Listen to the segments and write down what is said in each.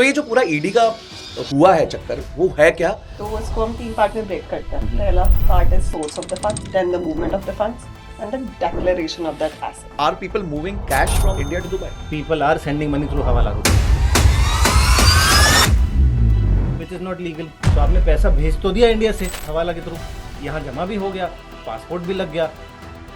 तो ये जो पूरा ईडी का हुआ है चक्कर, वो है क्या? तो उसको हम 3 पार्ट में ब्रेक करते हैं। पहला part is source of the funds, then the movement of the funds and the declaration of that asset. Are people moving cash from India to Dubai? People are sending money through हवाला route, which is not legal. तो आपने पैसा भेज तो दिया India से हवाला के थ्रू, यहाँ जमा भी हो गया, पासपोर्ट भी लग गया।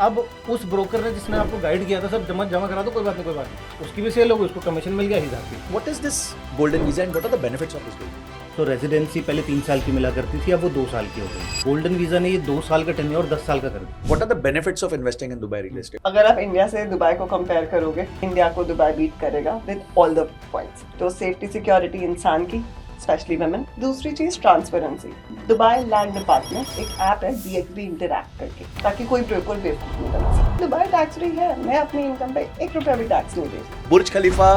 अब उस ब्रोकर ने जिसने आपको गाइड किया था सर जमा करा दो, कोई बात नहीं, उसकी भी सेल हो गई, उसको कमीशन मिल गया, ही happy. What is this golden visa and what are the benefits of this golden visa? तो रेजिडेंसी पहले 3 साल की मिला करती थी, अब वो 2 साल की हो गई। गोल्डन वीजा ने ये 2 साल का टेन्योर और 10 साल का कर दिया। What are the benefits of investing in Dubai real estate? अगर आप इंडिया से दुबई को कंपेयर करोगे, इंडिया को दुबई बीट करेगा विद ऑल द पॉइंट्स। तो सेफ्टी सिक्योरिटी इंसान की, स्पेशली वुमेन। दूसरी चीज ट्रांसपेरेंसी। दुबई लैंड डिपार्टमेंट एक ऐप है DXB इंटरैक्ट करके, ताकि कोई ब्रोकर बेवकूफ नहीं बन सके। दुबई टैक्स फ्री है, मैं अपनी इनकम पे 1 रुपया भी टैक्स नहीं देती। बुर्ज खलीफा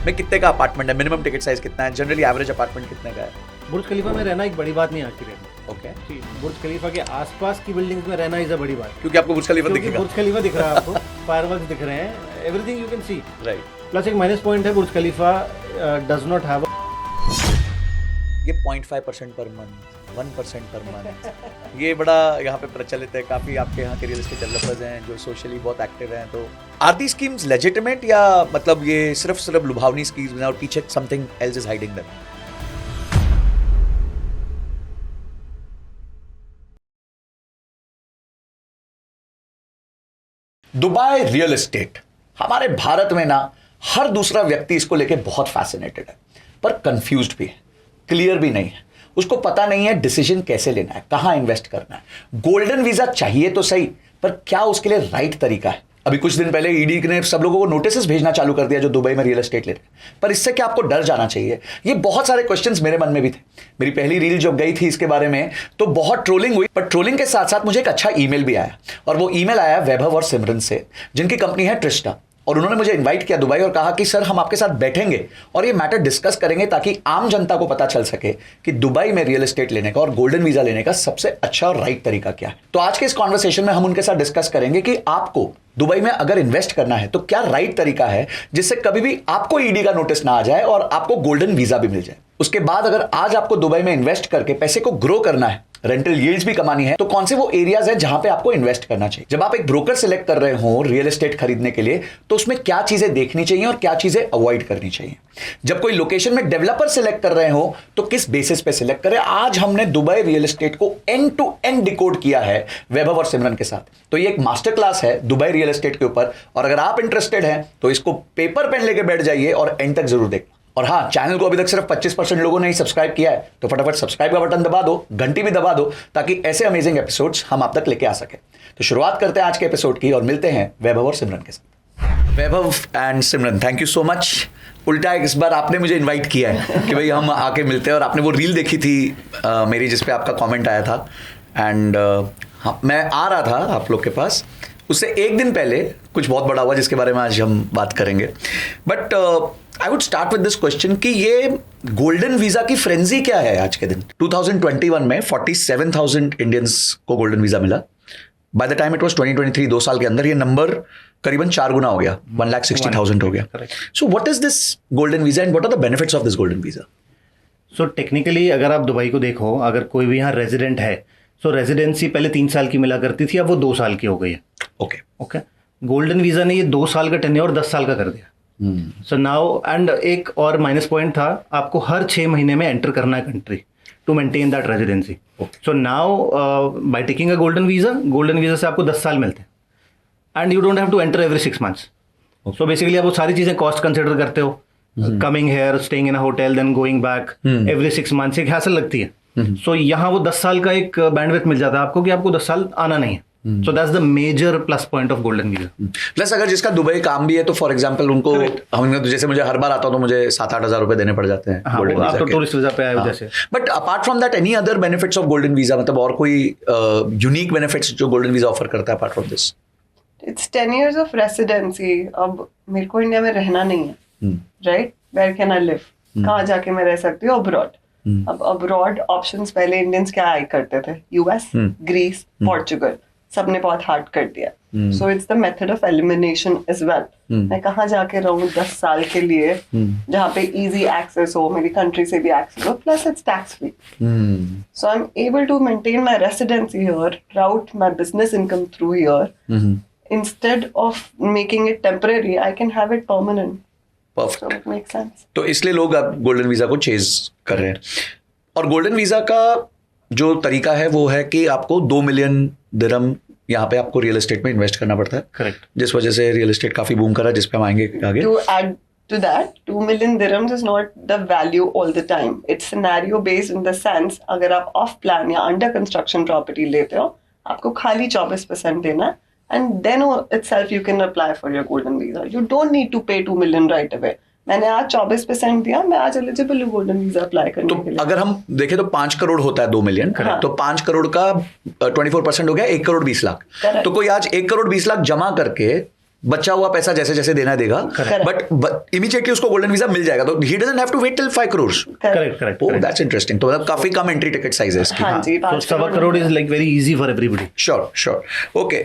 में कितने का अपार्टमेंट है? मिनिमम टिकट साइज कितना है? जनरली एवरेज अपार्टमेंट कितने का है? बुर्ज खलीफा में रहना एक बड़ी बात नहीं आती रहना। ओके, बुर्ज खलीफा के आसपास की बिल्डिंग्स में रहना इज अ बड़ी बात, क्योंकि आपको बुर्ज खलीफा क्योंकि दिखेगा। बुर्ज खलीफा दिख रहा है आपको, फायरवर्क्स दिख रहे हैं, everything you can see. Right. Plus एक माइनस पॉइंट है, Burj Khalifa does not have ये 0.5% पर मंथ, 1% पर मंथ, ये बड़ा यहाँ पे प्रचलित है। काफी आपके यहाँ के रियल एस्टेट डेवलपर्स हैं जो सोशली बहुत एक्टिव हैं। तो आर दी स्कीम्स लेजिटिमेट या मतलब ये सिर्फ लुभावनी स्कीम्स हैं और पीछे something else is hiding them? Dubai real estate हमारे भारत में ना हर दूसरा व्यक्ति इसको लेके बहुत फैसिनेटेड है, पर कंफ्यूज्ड भी है, क्लियर भी नहीं है। उसको पता नहीं है डिसीजन कैसे लेना है, कहां इन्वेस्ट करना है। गोल्डन वीजा चाहिए तो सही, पर क्या उसके लिए राइट तरीका है? अभी कुछ दिन पहले ईडी ने सब लोगों को नोटिस भेजना चालू कर दिया जो दुबई में रियल एस्टेट ले रहे हैं, पर इससे क्या आपको डर जाना चाहिए? ये बहुत सारे क्वेश्चंस मेरे मन में भी थे। मेरी पहली रील जब गई थी इसके बारे में तो बहुत ट्रोलिंग हुई, पर ट्रोलिंग के साथ साथ मुझे एक अच्छा ईमेल भी आया, और वो ईमेल आया वैभव और सिमरन से, जिनकी कंपनी है ट्रिस्टा। और उन्होंने मुझे इनवाइट किया दुबई और कहा कि सर हम आपके साथ बैठेंगे और ये मैटर डिस्कस करेंगे ताकि आम जनता को पता चल सके कि दुबई में रियल एस्टेट लेने का और गोल्डन वीजा लेने का सबसे अच्छा और राइट तरीका क्या है। तो आज के इस कॉन्वर्सेशन में हम उनके साथ डिस्कस करेंगे कि आपको दुबई में अगर इन्वेस्ट करना है तो क्या राइट तरीका है जिससे कभी भी आपको ईडी का नोटिस ना आ जाए और आपको गोल्डन वीजा भी मिल जाए। उसके बाद अगर आज आपको दुबई में इन्वेस्ट करके पैसे को ग्रो करना है, रेंटल यील्ड्स भी कमानी है, तो कौन से वो एरियाज है जहां पे आपको इन्वेस्ट करना चाहिए। जब आप एक ब्रोकर सिलेक्ट कर रहे हो रियल एस्टेट खरीदने के लिए, तो उसमें क्या चीजें देखनी चाहिए और क्या चीजें अवॉइड करनी चाहिए। जब कोई लोकेशन में डेवलपर सिलेक्ट कर रहे हो तो किस बेसिस पे सिलेक्ट करें। आज हमने दुबई रियल एस्टेट को एंड टू एंड डिकोड किया है वैभव और सिमरन के साथ। तो ये एक मास्टर क्लास है दुबई रियल एस्टेट के ऊपर, और अगर आप इंटरेस्टेड हैं तो इसको पेपर पेन लेके बैठ जाइए और एंड तक जरूर देखें। और हाँ, चैनल को अभी तक सिर्फ 25% लोगों ने ही सब्सक्राइब किया है, तो फटाफट सब्सक्राइब का बटन दबा दो, घंटी भी दबा दो, ताकि ऐसे अमेजिंग एपिसोड्स हम आप तक लेके आ सके। तो शुरुआत करते हैं आज के एपिसोड की और मिलते हैं वैभव और सिमरन के साथ। Vaibhav and Simran, thank you so much. उल्टा इस बार आपने मुझे इन्वाइट किया है कि भाई हम आके मिलते हैं, और आपने वो रील देखी थी मेरी जिसपे आपका कॉमेंट आया था, एंड मैं आ रहा था आप लोग के पास। उससे एक दिन पहले कुछ बहुत बड़ा हुआ जिसके बारे में आज हम बात करेंगे। But I would start with this question कि ये गोल्डन वीजा की फ्रेंजी क्या है आज के दिन। 2021 में 47,000 इंडियंस को गोल्डन वीजा मिला। By the time it was 2023, 2 साल के अंदर ये नंबर करीबन 4 गुना हो गया, 1,60,000 हो गया। So what is this golden visa and what are the benefits of this golden visa? So technically अगर आप दुबई को देखो, अगर कोई भी यहाँ रेजिडेंट है, सो रेजिडेंसी पहले 3 साल की मिला करती थी, अब वो 2 साल की हो गई है। ओके। गोल्डन वीजा ने ये 2 साल का टेन्योर 10 साल का कर दिया। सो नाउ, एंड एक और माइनस पॉइंट था, आपको हर 6 महीने में एंटर करना है country to maintain that residency. So now by taking a golden visa से आपको 10 साल मिलते हैं, and you don't have to enter every 6 months. So basically आप वो सारी चीजें कॉस्ट कंसिडर करते हो, coming here, staying in a hotel, then going back every 6 months, एक हैसल लगती है। सो यहाँ वो 10 साल का एक बैंडविड्थ मिल जाता है आपको कि आपको 10 साल आना नहीं है। So that's the major plus point of golden visa. Plus अगर जिसका दुबई काम भी है तो फॉर एग्जांपल उनको जैसे मुझे हर बार आता हूँ तो मुझे 7-8 हज़ार रुपए देने पड़ जाते हैं। हाँ, आप तो टूरिस्ट वीजा पे आए हो जैसे। But apart from that any other benefits of golden visa, मतलब और कोई यूनिक बेनिफिट्स जो गोल्डन वीजा ऑफर करता है apart from this? It's 10 years of residency. अब मेरे को इंडिया में रहना नहीं है, right? Where can I live? कहाँ जाके मैं रह सकती हूँ? अब्रॉड। अब अब्रॉड ऑप्शंस पहले इंडियंस क्या आए करते थे? US, Greece, Portugal. सबने बहुत हार्ड कर दिया. So it's the method of elimination as well. मैं कहाँ जाके रहूँ 10 साल के लिए जहाँ पे इजी एक्सेस हो, मेरी कंट्री से भी एक्सेस हो, plus it's tax free. So I am able to maintain my residency here, route my business income through here. Instead of making it temporary, I can have it permanent. Perfect. So it makes sense. तो इसलिए लोग अब golden visa को chase कर रहे हैं. और golden visa का जो तरीका है वो है कि आपको 2 मिलियन दिरहम यहाँ पे आपको रियल एस्टेट में इन्वेस्ट करना पड़ता है. करेक्ट. जिस वजह से रियल एस्टेट काफी बूम करा, जिस पे हम आएंगे आगे. To add to that, 2 million dirhams is not the value all the time. It's scenario based in the sense, अगर आप off plan या under construction property लेते हो, आपको खाली 24% देना है. And then itself you can apply for your golden visa. You don't need to pay 2 million right away. मैंने आज 24% दिया, मैं आज एलिजिबल हूँ गोल्डन वीजा अप्लाई करने के तो लिए. अगर हम देखें तो 5 करोड़ होता है 2 मिलियन. हाँ. तो 5 करोड़ का 24% हो गया 1 करोड़ 20 लाख. Correct. तो कोई आज 1 करोड़ 20 लाख जमा करके बचा हुआ पैसा जैसे जैसे देना देगा, बट इमीडिएटली उसको गोल्डन वीजा मिल जाएगा. तो he doesn't have to wait till 5 crore. Correct correct. Oh that's interesting. तो मतलब काफी कम एंट्री टिकट साइज है इसकी. हाँ जी, तो 5 सवा crore is like very easy for everybody. Sure. Okay.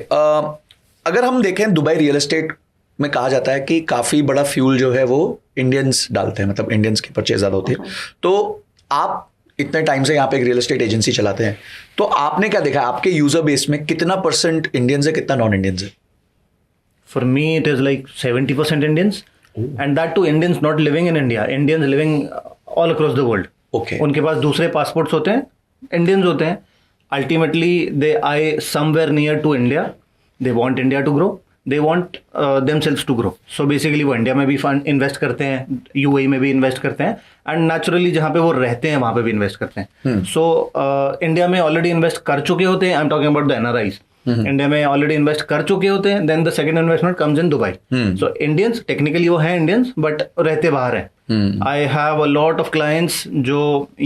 अगर हम देखें दुबई रियल एस्टेट में कहा जाता है कि काफी बड़ा फ्यूल जो है वो इंडियंस डालते हैं, मतलब इंडियंस की परचेज ज्यादा होती है. तो आप इतने टाइम से यहाँ पे एक रियल एस्टेट एजेंसी चलाते हैं, तो आपने क्या देखा आपके यूजर बेस में कितना परसेंट इंडियंस है, कितना नॉन इंडियंस है? For me, it is like 70% Indians, and that too Indians not living in India. Indians living all across the world. Okay. उनके पास दूसरे पासपोर्ट्स होते हैं, Indians होते हैं. Ultimately, they eye somewhere near to India. They want India to grow. They want themselves to grow. So basically, वो India में भी fund invest करते हैं, UAE में भी इन्वेस्ट करते हैं, एंड नेचुरली जहाँ पे वो रहते हैं वहाँ पे भी इन्वेस्ट करते हैं. सो इंडिया में ऑलरेडी इन्वेस्ट कर चुके होते हैं. I am talking about the NRIs. India में ऑलरेडी इन्वेस्ट कर चुके होते हैं. Then the second investment comes in Dubai. So Indians technically वो हैं इंडियंस, बट रहते बाहर हैं. I have a lot of clients जो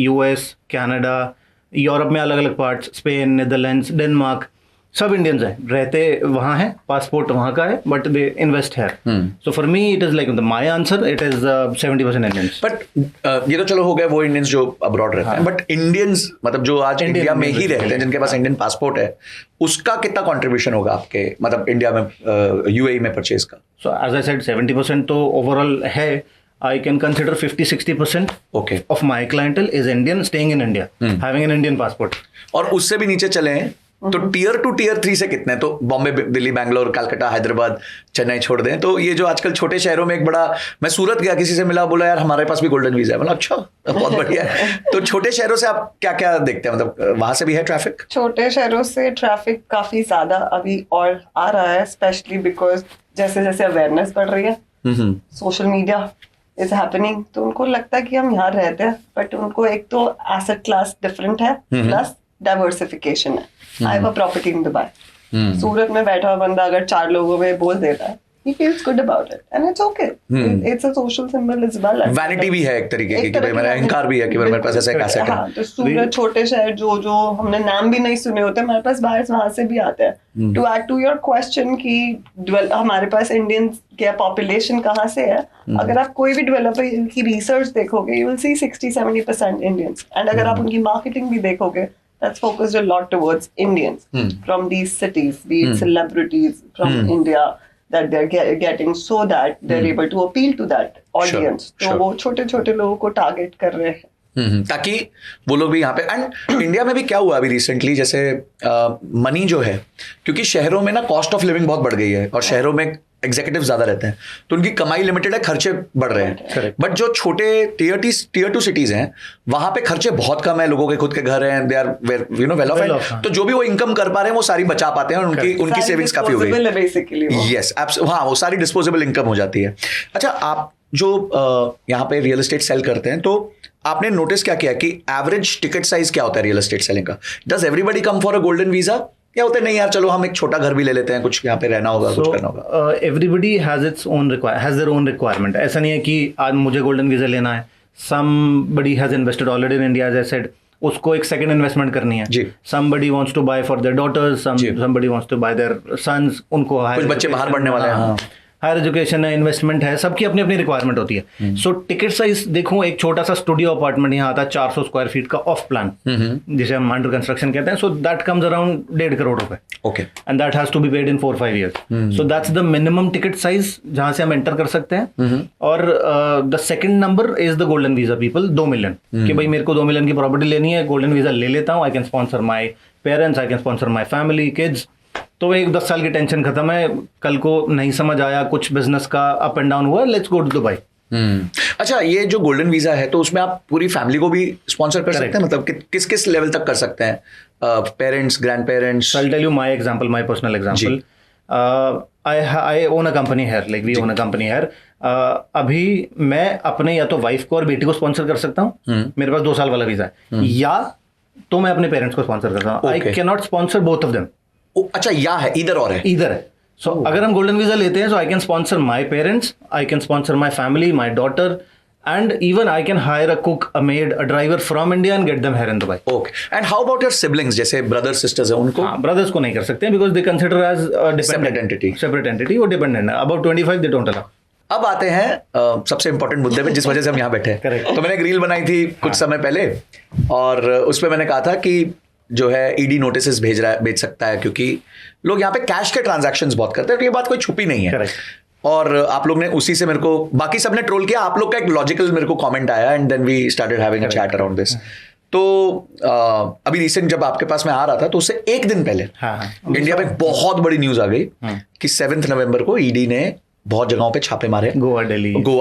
US, कनाडा, यूरोप में अलग अलग पार्ट्स, स्पेन, नीदरलैंड्स, डेनमार्क, सब इंडियंस हैं, रहते वहाँ हैं, पासपोर्ट वहाँ का है, बट दे इन्वेस्ट है. So for me it is like my answer, it is 70% Indians. But ये तो चलो हो गया वो इंडियंस जो अब्रॉड रहते हैं, बट इंडियंस मतलब जो आज इंडिया में ही रहते हैं, जिनके पास इंडियन पासपोर्ट है, उसका कितना कंट्रीब्यूशन होगा आपके मतलब इंडिया में UAE में परचेज का? सो एज आई सेड 70% तो ओवरऑल है. I can consider 50-60% Okay. of my clientele is Indian staying in India, having an Indian passport. और उससे भी नीचे चले हैं तो टीयर 2 टीयर 3 से कितने? तो बॉम्बे, दिल्ली, बैंगलोर, कलकत्ता, हैदराबाद, चेन्नई छोड़ दें तो ये जो आजकल छोटे शहरों में एक बड़ा, मैं सूरत गया, किसी से मिला, बोला यार हमारे पास भी गोल्डन वीजा है. मतलब अच्छा, बहुत बढ़िया है. तो छोटे शहरों से आप क्या क्या देखते हैं, मतलब वहां से भी है ट्रैफिक? छोटे शहरों से ट्रैफिक काफी ज्यादा अभी और आ रहा है, स्पेशली बिकॉज जैसे जैसे अवेयरनेस बढ़ रही है, सोशल मीडिया इज हैपनिंग, तो उनको लगता है कि हम यहाँ रहते हैं, बट उनको एक तो एसेट क्लास डिफरेंट है, प्लस डाइवर्सिफिकेशन है. I have a property in Dubai. Surat में बैठा हुआ बंदा अगर 4 लोगों में बोल देता है, he feels good about it and it's okay. It's a social symbol as well. Vanity भी है एक तरीके की कि भाई मेरा अहंकार भी है कि मेरे पास ऐसा एक एसेट है. हाँ, तो सूरत छोटे शहर जो हमने नाम भी नहीं सुने होते, हमारे पास बाहर वहां से भी आते हैं. To add to your question कि हमारे पास इंडियन क्या पॉपुलेशन कहाँ से है, अगर आप कोई भी डेवलपर की रिसर्च देखोगे, you will see 60-70% Indians. And अगर आप उनकी मार्केटिंग भी देखोगे, that's focused a lot towards Indians from these cities, be it celebrities from India that they're getting, so that they're able to appeal to that audience. तो वो छोटे छोटे लोगों को टारगेट कर रहे हैं ताकि वो लोग भी यहाँ पे. एंड इंडिया में भी क्या हुआ अभी रिसेंटली, जैसे मनी जो है, क्योंकि शहरों में ना कॉस्ट ऑफ लिविंग बहुत बढ़ गई है और शहरों में एग्जीक्यूटिव ज्यादा रहते हैं, तो उनकी कमाई लिमिटेड है, खर्चे बढ़ रहे हैं. बट जो छोटे टीयर 2 सिटीज हैं, वहां पे खर्चे बहुत कम है, लोगों के खुद के घर हैं, दे आर वेल ऑफ, तो जो भी वो इनकम कर पा रहे हैं वो सारी बचा पाते हैं, उनकी सेविंग्स काफी हो गई. यस, हाँ, वो सारी डिस्पोजेबल इनकम हो जाती है. अच्छा, आप जो यहाँ पे रियल एस्टेट सेल करते हैं, तो आपने नोटिस क्या किया कि एवरेज टिकट साइज क्या होता है रियल एस्टेट सेलिंग का? Does everybody come for a golden visa, क्या होता है नहीं यार चलो हम एक छोटा घर भी ले लेते हैं, कुछ यहाँ पे रहना होगा, कुछ करना होगा? Everybody has their own requirement. ऐसा नहीं है कि आज मुझे गोल्डन वीजा लेना है. Somebody has invested already in India, as I said, उसको एक सेकंड इन्वेस्टमेंट करनी है. Somebody wants to buy for their daughters, somebody wants to buy their sons, उनको कुछ बच्चे बाहर पढ़ने वाले हैं. हायर एजुकेशन है, इन्वेस्टमेंट है, सबकी अपनी अपनी रिक्वायरमेंट होती है. सो टिकट साइज देखूं, एक छोटा सा स्टूडियो अपार्टमेंट यहाँ आता है 400 स्क्वायर फीट का ऑफ प्लान, जिसे हम अंडर कंस्ट्रक्शन कहते हैं. So that comes around 1.5 crore रुपए. Okay. And that has to be paid in 4-5 years. So that's the minimum ticket size जहां से हम एंटर कर सकते हैं. और the second number is the golden visa people, 2 million. कि भाई मेरे को 2 मिलियन की प्रॉपर्टी लेनी है, गोल्डन वीजा ले लेता हूँ, आई can sponsor my parents, I can sponsor my family, kids. तो एक 10 साल की टेंशन खत्म है. कल को नहीं समझ आया, कुछ बिजनेस का अप एंड डाउन हुआ, लेट्स गो टू दुबई. अच्छा, ये जो गोल्डन वीजा है तो उसमें आप पूरी फैमिली को भी स्पॉन्सर कर सकते हैं, मतलब किस किस लेवल तक कर सकते हैं? Parents, grand parents? I'll tell you my example, my personal example. I own a company here, like we own a company here. अभी मैं अपने या तो वाइफ को और बेटी को स्पॉन्सर कर सकता हूँ, मेरे पास 2 साल वाला वीजा है, या तो मैं अपने पेरेंट्स को स्पॉन्सर करता हूँ. I can not sponsor both of them. अच्छा, या है, इधर और है? इधर है. सो अगर हम गोल्डन वीजा लेते हैं, so I can sponsor my parents, I can sponsor my family, my daughter, and even I can hire a cook, a maid, a driver from India and get them here in Dubai. Okay. And how about your siblings, जैसे brothers, sisters हैं, उनको? हाँ, brothers को नहीं कर सकते हैं because they consider as a Separate entity. Separate entity, वो dependent है. About 25 they don't allow. अब आते हैं सबसे इंपॉर्टेंट मुद्दे पे, जिस वजह से हम यहाँ बैठे हैं. Correct. तो मैंने एक रील बनाई थी कुछ समय पहले, और उस पर मैंने कहा था कि जो है ईडी नोटिस भेज सकता है, क्योंकि लोग यहाँ पे कैश के ट्रांजैक्शंस बहुत करते हैं. तो ये बात कोई छुपी नहीं है. Correct. और आप लोग ने उसी से मेरे को, बाकी सबने ट्रोल किया, आप लोग का एक लॉजिकल मेरे को कमेंट आया, and then we started having a chat around this. तो अभी रिसेंट जब आपके पास मैं आ रहा था, तो उससे एक दिन पहले इंडिया में एक बहुत बड़ी न्यूज आ गई कि 7 नवंबर को ईडी ने बहुत जगहों पे छापे मारे, गोवा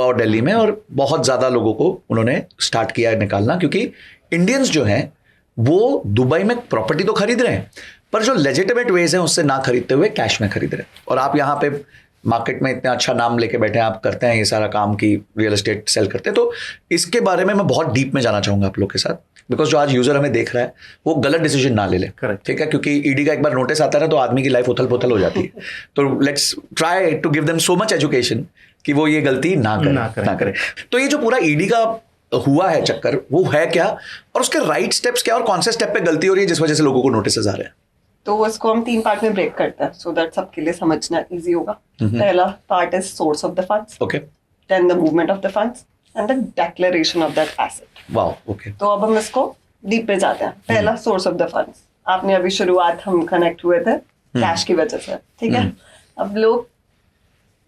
और दिल्ली में, और बहुत ज्यादा लोगों को उन्होंने स्टार्ट किया निकालना, क्योंकि इंडियंस जो हैं वो दुबई में प्रॉपर्टी तो खरीद रहे हैं, पर जो लेजिटिमेट वेज हैं उससे ना खरीदते हुए कैश में खरीद रहे हैं. और आप यहाँ पे मार्केट में इतना अच्छा नाम लेके बैठे हैं, आप करते हैं ये सारा काम की रियल एस्टेट सेल करते हैं. तो इसके बारे में मैं बहुत डीप में जाना चाहूंगा आप लोग के साथ, बिकॉज जो आज यूजर हमें देख रहा है वो गलत डिसीजन ना ले ले. ठीक है, क्योंकि ईडी का एक बार नोटिस आता है ना, तो आदमी की लाइफ उथल पुथल हो जाती है. तो let's try to give them so much education कि वो ये गलती ना करें. तो ये जो पूरा ईडी का हुआ है चक्कर, वो है क्या, और उसके राइट स्टेप्स क्या, और कौन से स्टेप पे गलती हो रही है जिस वजह से लोगों को नोटिस आ रहे हैं? तो उसको हम 3 पार्ट में ब्रेक करते हैं, सो दैट सबके लिए समझना इजी होगा. पहला part is source of the funds, okay, then the movement of the funds and the declaration of that asset. Wow, okay. तो अब हम इसको डीप पे जाते हैं. पहला सोर्स ऑफ द फंड्स. आपने अभी शुरुआत, हम कनेक्ट हुए थे कैश की वजह से, ठीक है. अब लोग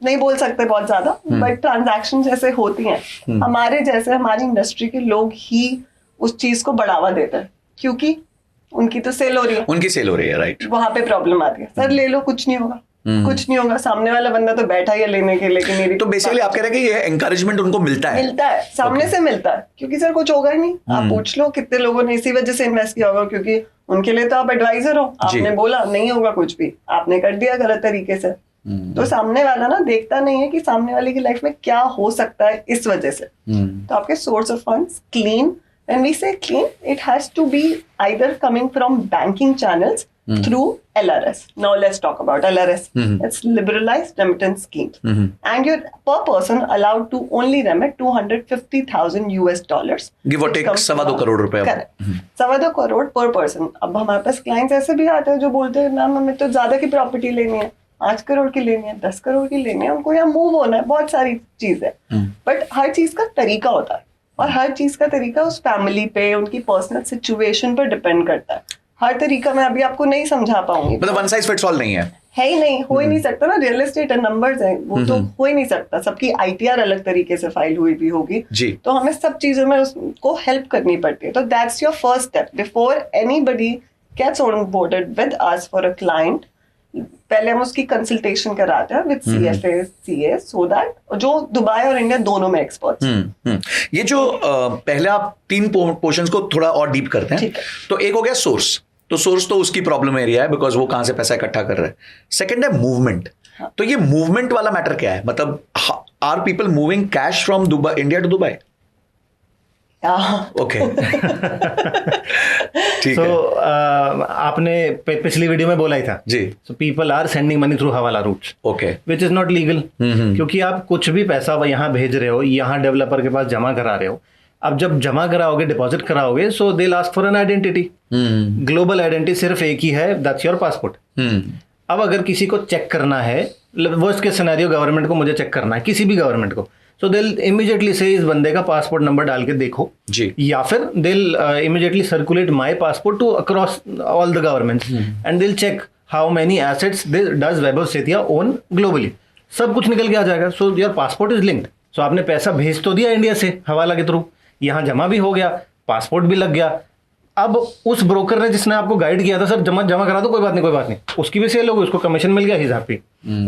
नहीं बोल सकते बहुत ज्यादा, बट ट्रांजैक्शन जैसे होती हैं, हमारे जैसे हमारी इंडस्ट्री के लोग ही उस चीज को बढ़ावा देते हैं, क्योंकि उनकी तो सेल हो रही है, राइट. वहां पे प्रॉब्लम आती है, सर ले लो, कुछ नहीं होगा, कुछ नहीं होगा. सामने वाला बंदा तो बैठा ही है लेने के लिए कि मेरी. तो बेसिकली आप कह रहे हैं कि ये एनकरेजमेंट उनको मिलता है सामने से मिलता है, क्योंकि सर कुछ होगा ही नहीं. आप पूछ लो कितने लोगों ने इसी वजह से इन्वेस्ट किया होगा, क्योंकि उनके लिए तो आप एडवाइजर हो, आपने बोला नहीं होगा कुछ भी, आपने कर दिया गलत तरीके से. तो सामने वाला ना देखता नहीं है कि सामने वाले की लाइफ में क्या हो सकता है इस वजह से. तो आपके source of funds clean. When we say clean, it has to be either coming from banking channels through LRS. Now let's talk about LRS. It's liberalized remittance scheme. And you're per person allowed to only remit $250,000 US. Give or take 2.25 crore रुपए. Correct. 2.25 crore per person. अब हमारे पास clients ऐसे भी आते हैं जो बोलते हैं मैम हमें तो ज्यादा की प्रॉपर्टी लेनी है, 5 करोड़ की लेनी है, 10 करोड़ की लेनी है, उनको यहाँ मूव होना है, बहुत सारी चीज है. बट हर चीज का तरीका होता है, और हर चीज का तरीका उस फैमिली पे, उनकी पर्सनल सिचुएशन पर डिपेंड करता है. हर तरीका मैं अभी आपको नहीं समझा पाऊंगी, मतलब वन साइज फिट्स ऑल नहीं है ही नहीं, हो ही नहीं सकता ना. रियल एस्टेट नंबर्स हैं, वो तो हो ही नहीं सकता. सबकी ITR अलग तरीके से फाइल हुई भी होगी जी. तो हमें सब चीजों में उसको हेल्प करनी पड़ती है. तो that's your first step before anybody gets on boarded with us for a client. पहले हम उसकी कंसल्टेशन कराते हैं with CFA CA, so that जो दुबई और इंडिया दोनों में एक्सपर्ट्स. ये जो पहले आप 3 पोर्शंस को थोड़ा और डीप करते हैं. तो एक हो गया सोर्स. तो सोर्स तो उसकी प्रॉब्लम एरिया है, बिकॉज वो कहां से पैसा इकट्ठा कर रहा है. सेकंड है मूवमेंट. तो ये मूवमेंट वाला मैटर क्या है, मतलब are people moving cash from Dubai, India to Dubai? Okay. ठीक है. आपने पिछली वीडियो में बोला ही था जी. So people are sending money through hawala routes, okay, which is not legal. क्योंकि आप कुछ भी पैसा यहाँ भेज रहे हो, यहाँ डेवलपर के पास जमा करा रहे हो. अब जब जमा कराओगे, डिपॉजिट कराओगे, so they ask for an identity. Global identity सिर्फ एक ही है, दैट्स योर पासपोर्ट. अब अगर किसी को चेक करना है, वर्स्ट केस सिनेरियो गवर्नमेंट को मुझे चेक करना है, किसी भी गवर्नमेंट को, सो दे इमीडिएटली से इस बंदे का पासपोर्ट नंबर डाल के देखो जी, या फिर they immediately circulate my passport to across all the governments and they check how many assets does Vaibhav Sethia own globally, सब कुछ निकल के आ जाएगा. So your passport is linked. So आपने पैसा भेज तो दिया इंडिया से हवाला के थ्रू, यहाँ जमा भी हो गया, पासपोर्ट भी लग गया. अब उस ब्रोकर ने जिसने आपको गाइड किया था सर जमा करा दो, कोई बात नहीं, उसकी भी सेल होगी, उसको कमीशन मिल गया, ही हैप्पी.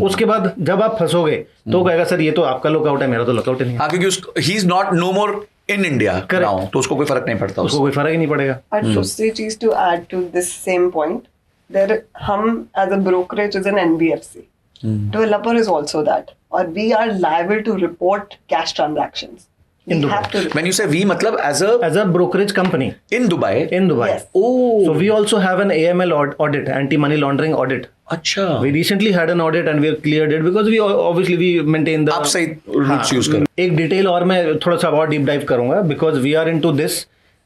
उसके बाद जब आप फंसोगे तो कहेगा सर ये तो आपका लुकआउट है, मेरा तो लुकआउट नहीं है. हाँ, क्योंकि he is not know more in India now, तो उसको कोई फर्क नहीं पड़ता, उसको कोई फर्क ही नहीं पड़ेगा. और दूसरी चीज to add to this same point, there हम as a brokerage is an NBFC, developer is also that, और we are liable to report cash transactions. In We Dubai. have to When you say we, मतलब as a brokerage company in Dubai. Yes. Oh, So we also have an AML audit, anti-money laundering audit. अच्छा. We recently had an audit and we cleared it because we maintain the. आप सही roots use करो. एक detail और मैं थोड़ा सा और डीप डाइव करूंगा because we are into this.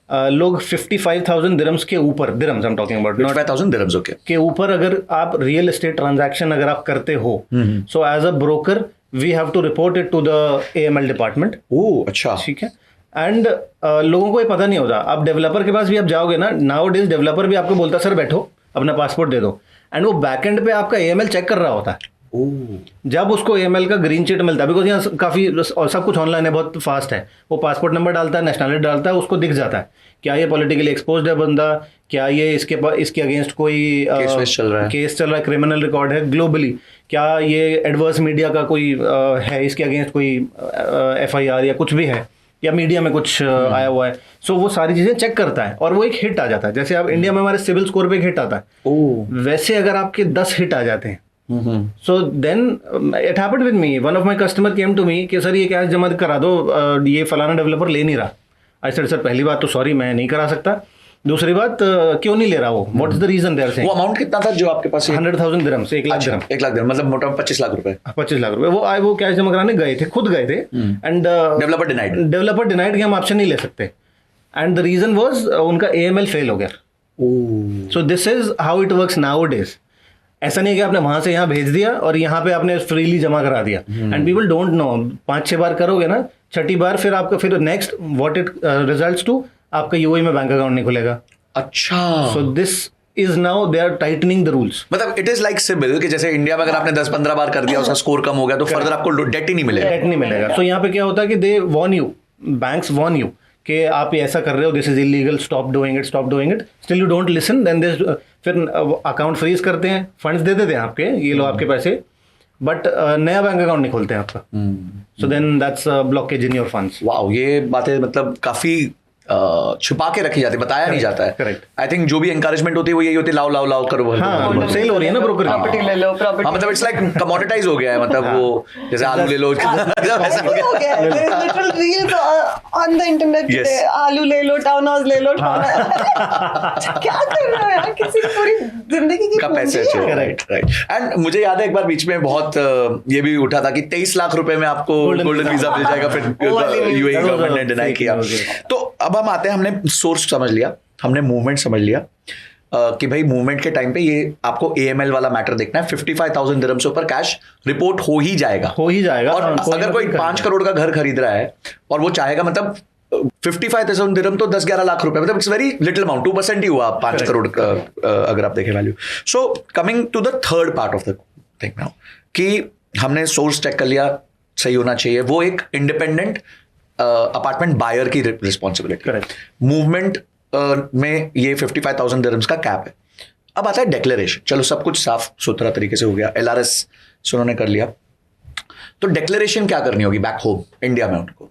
लोग 55,000 दिरम्स के ऊपर, dirhams I'm talking about, not 55,000 dirhams, okay. के ऊपर अगर आप रियल एस्टेट ट्रांजैक्शन अगर आप करते हो, so as a broker we have to report it to the AML department. Oh, अच्छा. ठीक है. एंड लोगों को ये पता नहीं होता. आप डेवलपर के पास भी आप जाओगे ना, नाउ डेज डेवलपर भी आपको बोलता है सर बैठो अपना पासपोर्ट दे दो, एंड वो बैकएंड पे आपका AML चेक कर रहा होता है. जब उसको AML का ग्रीन चिट मिलता है, बिकॉज यहाँ काफ़ी सब कुछ ऑनलाइन है, बहुत फास्ट है, वो पासपोर्ट नंबर डालता है, नेशनलिटी डालता है, उसको दिख जाता है क्या ये पॉलिटिकली एक्सपोज्ड है बंदा, क्या ये इसके अगेंस्ट कोई केस चल रहा है, क्रिमिनल रिकॉर्ड है ग्लोबली, क्या ये एडवर्स मीडिया का कोई है, इसके अगेंस्ट कोई FIR या कुछ भी है, या मीडिया में कुछ आया हुआ है. सो वो सारी चीज़ें चेक करता है और वो एक हिट आ जाता है. जैसे आप इंडिया में हमारे सिविल स्कोर पे एक हिट आता है, वैसे अगर आपके 10 हिट आ जाते हैं, so then it happened with me. One of my customer came to me कि सर ये कैश जमा करा दो, ये फलाना डेवलपर ले नहीं रहा. आई सेड सर पहली बात तो सॉरी मैं नहीं करा सकता, दूसरी बात क्यों नहीं ले रहा वो, what is the reason they're saying. वो अमाउंट कितना था जो आपके पास? 100,000 dirhams, 1 lakh dirham. 1 lakh dirham मतलब मोटा 25 लाख रुपए. 25 लाख रुपए वो कैश जमा कराने गए थे, खुद गए थे, एंड डेवलपर डिनाइड कि हम ऑप्शन नहीं ले सकते, एंड द रीजन वाज उनका AML फेल हो गया. सो this is how it works now days. ऐसा नहीं है कि आपने वहां से यहाँ भेज दिया और यहाँ पे आपने फ्रीली जमा करा दिया, एंड पीपल डोंट नो. 5-6 बार करोगे ना, छठी बार फिर आपका फिर next what it results to आपका UAE में बैंक अकाउंट नहीं खुलेगा. अच्छा. So this is now they are tightening the rules. मतलब इट इज लाइक सिबिल कि जैसे इंडिया में अगर आपने 10-15 बार कर दिया, उसका स्कोर कम हो गया तो फर्दर आपको डेट ही नहीं मिलेगा. डेट नहीं मिलेगा. सो यहाँ पे क्या होता है कि they warn you, banks warn you कि आप ये ऐसा कर रहे हो, this is illegal, stop doing it. Still you don't listen, then they फिर अकाउंट फ्रीज करते हैं, फंड्स दे देते हैं आपके, ये लो आपके पैसे, बट नया बैंक अकाउंट नहीं खोलते हैं आपका. So then that's blockage in your funds. Wow, ये बातें मतलब काफी छुपा के रखी जाती है, बताया नहीं जाता है. करेक्ट. आई थिंक जो भी एनकरेजमेंट होती है वो यही होती है, लाओ करो. हाँ, सेल हो रही है ना ब्रोकर. प्रॉपर्टी ले लो, प्रॉपर्टी. हाँ, मतलब इट्स लाइक कमोडिटाइज हो गया है, मतलब वो जैसे आलू ले लो वैसा हो हो गया. गया. There's literal reels on the internet Yes. today. आलू ले लो, टाउन हाउस ले लो. क्या कर रहे हो यार, किसी की पूरी जिंदगी की का पैसे पूंजी है. राइट. एंड मुझे याद है एक बार बीच में बहुत ये भी उठा था कि 23 लाख रुपए में आपको गोल्डन वीजा मिल जाएगा, फिर वो वाली news. UAE गवर्नमेंट ने डिनाई किया. Okay. तो अब हम आते हैं, हमने सोर्स समझ लिया, हमने मूवमेंट समझ लिया कि भाई मूवमेंट के टाइम पे ये आपको AML वाला मैटर देखना है. 55,000 दिरहम से ऊपर कैश रिपोर्ट हो ही जाएगा. और अगर कोई 5 करोड़ का घर खरीद रहा है और वो चाहेगा, मतलब 55,000 दिरहम तो 10-11 लाख रुपए, मतलब इट्स वेरी लिटिल अमाउंट, 2% ही हुआ 5 करोड़ का अगर आप देखें value. So coming to the third part of the thing now, कि हमने सोर्स चेक कर लिया, सही होना चाहिए, वो एक इंडिपेंडेंट अपार्टमेंट बायर की रिस्पॉन्सिबिलिटी. करेक्ट. मूवमेंट में ये 55,000 दिरहम्स का कैप है. अब आता है डिक्लेरेशन. चलो सब कुछ साफ सुथरा तरीके से हो गया, LRS से उन्होंने कर लिया, तो डिक्लेरेशन क्या करनी होगी बैक होम इंडिया में उनको?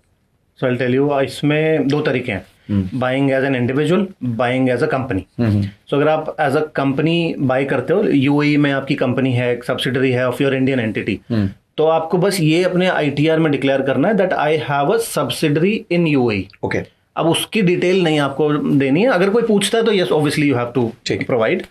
सो आई टेल यू, इसमें 2 तरीके हैं, buying as an individual, buying as a company. So अगर आप एज अ कंपनी बाई करते हो, UAE में आपकी कंपनी है, एक सब्सिडरी है ऑफ योर इंडियन एंटिटी, तो आपको बस ये अपने ITR में डिक्लेयर करना है that I have a subsidiary in UAE. Okay. अब उसकी डिटेल नहीं आपको देनी है. अगर कोई पूछता है तो yes obviously you have to provide.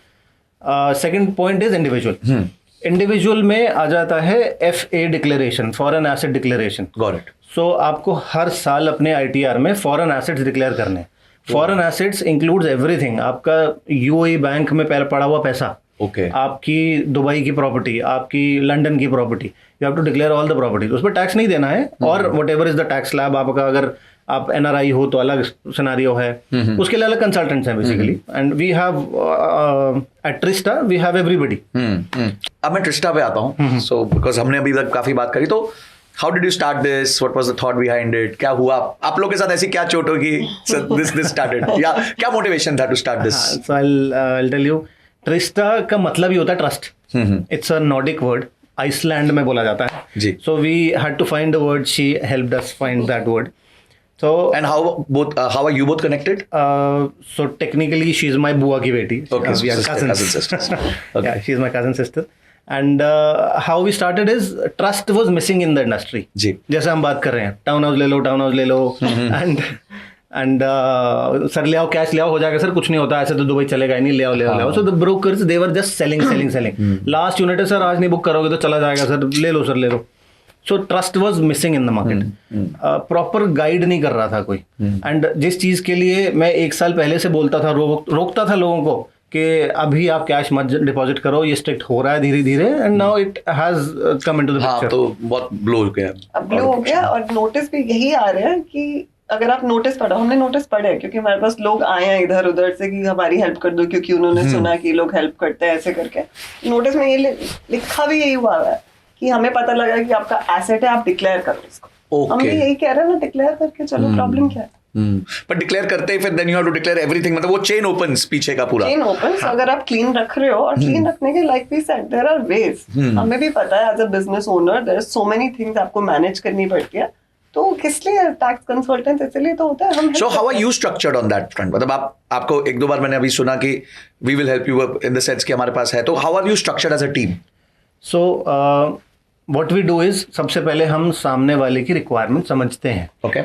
Second point is individual. Individual में आ जाता है FA declaration, foreign asset declaration. Got it. So आपको हर साल अपने ITR में फॉरेन एसेट्स डिक्लेयर करने हैं. Foreign assets includes everything. आपका UAE बैंक में पड़ा हुआ पैसा, Okay. आपकी दुबई की प्रॉपर्टी, आपकी लंदन की property, you have to declare all the property, उस पर टैक्स नहीं देना है। और whatever is the tax slab, आपका अगर आप एनआरआई हो तो अलग सिनारियो है, उसके लिए अलग कंसल्टेंट्स हैं basically. And we have at Trista we have everybody. अब मैं ट्रिस्टा पे आता हूँ, सो बिकॉज हमने अभी तक काफी बात करी, तो how did you start this, what was the thought behind it, क्या हुआ आप लोग के साथ, ऐसी क्या चोट होगी दिस स्टार्टेड, या क्या मोटिवेशन था to start this? So I tell you, Trista का मतलब ही होता है trust. It's a Nordic word, Iceland में बोला जाता है जी। So we had to find the word, she helped us find that word. So and how are you both connected? So technically she is my buwa ki beti. Okay, We are cousin sisters. Okay. Yeah, she is my cousin sister. And how we started is trust was missing in the industry. जी. जैसे हम बात कर रहे हैं, town house ले लो and sir ले आओ, cash ले आओ, हो जाएगा सर, कुछ नहीं होता, ऐसे तो दुबई चलेगा ही नहीं, ले आओ। So the brokers, they were just selling. Last unit है सर, आज नहीं बुक करोगे तो चला जाएगा सर, ले लो सर, ले लो। So trust was missing in the market, proper guide नहीं कर रहा था कोई। एंड जिस चीज के लिए मैं 1 साल पहले से बोलता था, रोकता था लोगों को कि अभी आप कैश मत डिपॉजिट करो, ये स्ट्रिक्ट हो रहा है धीरे धीरे, and now it has come into the picture. तो बहुत ब्लो हो गया, अब ब्लो हो गया। और नोटिस भी यही आ रहे हैं कि अगर आप नोटिस पढ़ो, हमने नोटिस पढ़े क्योंकि हमारे पास लोग आए हैं इधर उधर से कि हमारी हेल्प कर दो, क्योंकि उन्होंने सुना कि लोग हेल्प करते हैं ऐसे करके। नोटिस में ये लिखा भी यही हुआ है कि हमें पता लगा कि आपका एसेट है, आप डिक्लेयर करो इसको। हम भी यही कह रहे हैं ना, डिक्लेयर करके चलो, प्रॉब्लम क्या है? पर डिक्लेयर करते ही फिर then you have to declare everything, मतलब वो चेन ओपन्स पीछे का पूरा चेन ओपन्स। अगर आप क्लीन रख रहे हो, और क्लीन रखने के like we said there are ways, हमें भी पता है as a business owner there are so many things आपको मैनेज करनी पड़ती है, तो किस लिए टैक्स कंसल्टेंट इसलिए तो होता है। Hmm so how are you structured on that front, मतलब आपको 1-2 बार मैंने अभी सुना कि we will help you in the sense कि हमारे पास है, तो how are you structured as a team? So what we do is, सबसे पहले हम सामने वाले की रिक्वायरमेंट समझते हैं। Okay,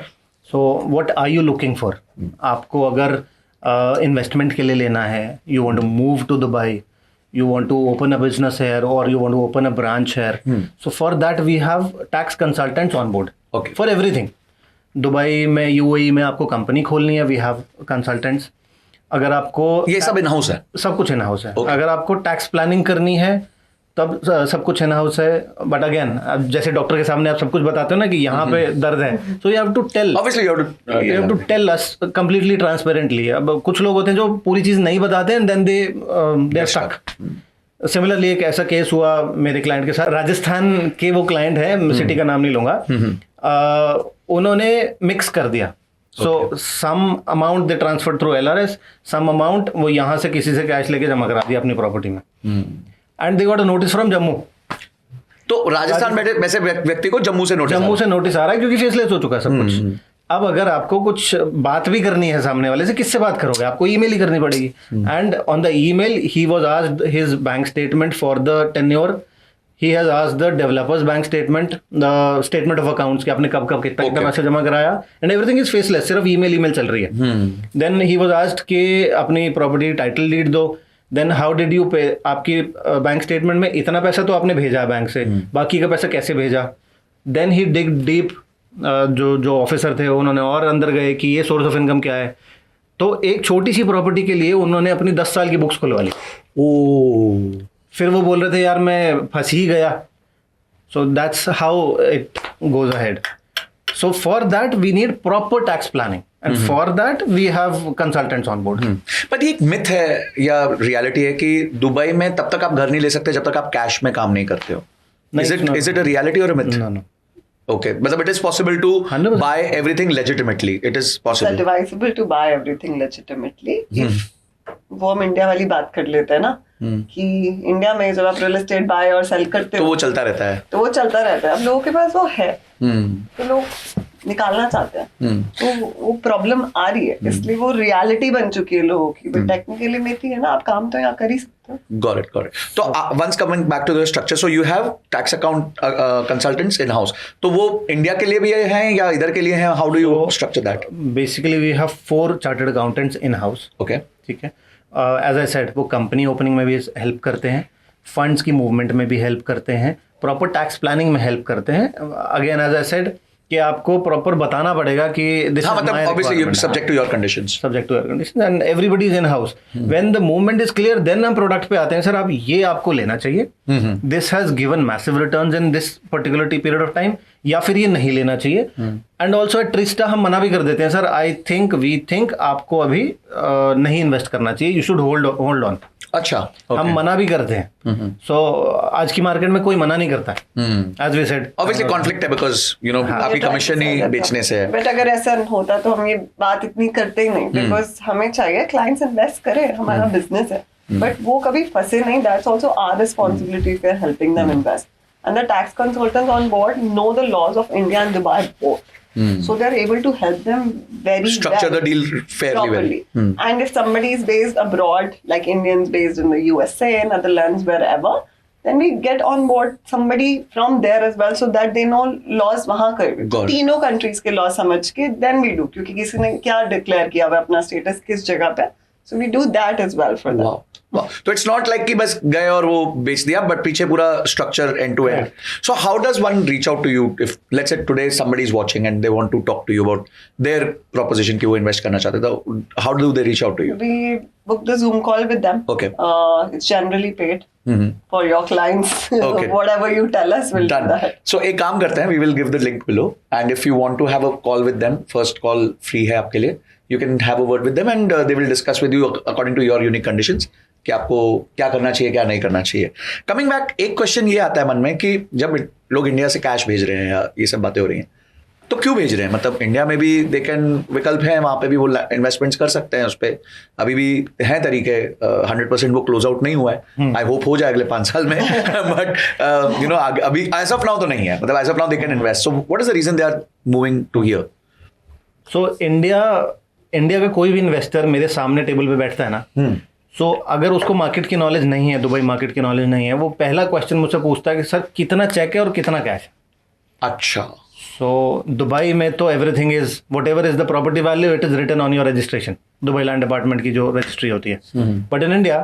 so what are you looking for? आपको अगर इन्वेस्टमेंट के लिए लेना है, you want to move to Dubai, you want to open a business here, or you want to open a branch here, so for that we have tax consultants on board. Okay. For everything. Dubai में, UAE में आपको company खोलनी है, we have consultants. अगर आपको ये सब in house है, सब कुछ इन हाउस है। Okay. अगर आपको टैक्स प्लानिंग करनी है तब सब कुछ इन हाउस है। बट अगेन, अब जैसे डॉक्टर के सामने आप सब कुछ बताते हो ना कि यहाँ पे दर्द है, so you have to tell, obviously you have to tell us completely transparently. अब कुछ लोग होते हैं जो पूरी चीज नहीं बताते and then they are stuck. Similarly एक ऐसा केस हुआ मेरे क्लाइंट के साथ, राजस्थान के वो क्लाइंट है, सिटी का नाम नहीं लूंगा, उन्होंने मिक्स कर दिया। So some amount they transfer through LRS, some amount वो यहाँ से किसी से कैश लेके जमा करा दिया अपनी प्रॉपर्टी में, and they got a notice from Jammu. तो राजस्थान बैठे वैसे व्यक्ति को जम्मू से नोटिस आ रहा है क्योंकि फेसलेस हो चुका है सब कुछ। अब अगर आपको कुछ बात भी करनी है सामने वाले से, किससे बात करोगे? आपको ईमेल ही करनी पड़ेगी। And on the email he was asked his bank statement for the tenure, he has asked the developers bank statement, the statement of accounts कि आपने कब कब कितना पैसा जमा कराया, एंड एवरीथिंग इज फेसलेस, सिर्फ ईमेल चल रही है। देन ही वाज आस्क्ड कि अपनी प्रॉपर्टी टाइटल डीड दो। देन हाउ डिड यू पे, आपकी बैंक स्टेटमेंट में इतना पैसा तो आपने भेजा बैंक से, बाकी का पैसा कैसे भेजा? देन ही डिग डीप, जो ऑफिसर थे उन्होंने और अंदर गए कि ये सोर्स ऑफ इनकम क्या है। तो एक छोटी सी प्रॉपर्टी के लिए उन्होंने अपनी 10 साल की बुक्स खुलवा ली। फिर वो बोल रहे थे यार मैं फंस ही गया। So that's how it goes ahead. So for that we need proper tax planning, and for that we have consultants on board. But ये एक मिथ है या रियलिटी है कि दुबई में तब तक आप घर नहीं ले सकते जब तक आप कैश में काम नहीं करते हो? Is it a reality or a myth? No. Okay, but it is possible to 100%. buy everything legitimately. It is It's possible. advisable to buy everything legitimately. If वो हम इंडिया वाली बात कर लेते हैं ना कि इंडिया में जब आप रियल एस्टेट बाय और सेल करते तो हो वो चलता रहता है। तो वो चलता रहता है। अब लोगों के पास वो है तो लोग निकालना चाहते हैं, तो वो प्रॉब्लम आ रही है, इसलिए वो रियलिटी बन चुकी है लोगों की। बट टेक्निकली मेथी है ना, आप काम तो यहाँ कर ही सकते हो। Got it. So once coming back to the structure, so you have tax account consultants in house. तो वो इंडिया के लिए भी हैं या इधर के लिए हैं? How do you structure that? Basically we have 4 chartered accountants in house. Okay. ठीक है। एज आई सेड, वो कंपनी ओपनिंग में भी हेल्प करते हैं, फंड्स की मूवमेंट में भी हेल्प करते हैं, प्रॉपर टैक्स प्लानिंग में हेल्प करते हैं। अगेन एज आई सेड, कि आपको प्रॉपर बताना पड़ेगा कि दिस हाँ मतलब obviously subject to your conditions, subject to your condition and everybody is in house. When the movement is clear then हम प्रोडक्ट पे आते हैं. सर आप ये आपको लेना चाहिए, this has given massive returns in this particular period of time, या फिर ये नहीं लेना चाहिए. एंड ऑल्सो एट ट्रिस्टा हम मना भी कर देते हैं, sir I think we think आपको अभी नहीं इन्वेस्ट करना चाहिए, यू शुड होल्ड ऑन. अच्छा हम मना भी करते हैं. सो आज की मार्केट में कोई मना नहीं करता है, as we said. Obviously conflict है बिकॉज यू नो आपकी कमीशन ही बेचने से है. बट अगर ऐसा होता तो हम ये बात इतनी करते ही नहीं, बिकॉज हमें चाहिए क्लाइंट्स इन्वेस्ट करें, हमारा बिजनेस है, बट वो कभी फंसे नहीं. That's also our responsibility for helping them invest. And the tax consultants on board know the laws of India and Dubai both. So they're able to help them very structure the deal fairly properly. well. And if somebody is based abroad, like Indians based in the USA, Netherlands, wherever, then we get on board somebody from there as well, so that they know laws वहाँ कर. तीनों countries के laws समझ के then we do, क्योंकि किसी ने क्या declare किया हुआ अपना status किस जगह पे, so we do that as well for them. Wow. तो इट्स नॉट लाइक कि बस गए और वो बेच दिया, बट पीछे पूरा structure end to end. So how does one reach out to you if let's say today somebody is watching and they want to talk to you about their proposition कि वो इन्वेस्ट करना चाहते हैं, how do they reach out to you? We book the Zoom call with them. Okay. It's generally paid for your clients. Okay. Whatever you tell us, we'll do that. So एक काम करते हैं, we will give the link below, and if you want to have a call with them, first call free है आपके लिए. You can have a word with them and they will discuss with you according to your unique conditions कि आपको क्या करना चाहिए क्या नहीं करना चाहिए. कमिंग बैक, एक क्वेश्चन ये आता है मन में कि जब लोग इंडिया से कैश भेज रहे हैं या ये सब बातें हो रही हैं, तो क्यों भेज रहे हैं? मतलब इंडिया में भी दे कैन विकल्प है, वहाँ पे भी वो इन्वेस्टमेंट्स कर सकते हैं, उस पर अभी भी हैं तरीके. 100% वो क्लोज आउट नहीं हुआ है, आई होप हो जाए अगले 5 साल में. बट यू नो अभी एज ऑफ नाउ तो नहीं है, मतलब as of now they can invest. So what is the reason they are moving to here? So India का कोई भी इन्वेस्टर मेरे सामने टेबल पे बैठता है ना, सो अगर उसको मार्केट की नॉलेज नहीं है, दुबई मार्केट की नॉलेज नहीं है, वो पहला क्वेश्चन मुझसे पूछता है कि सर कितना चेक है और कितना कैश है. अच्छा. सो दुबई में तो everything is whatever is the property value it is written on your registration, Dubai land department की जो रजिस्ट्री होती है. बट इन इंडिया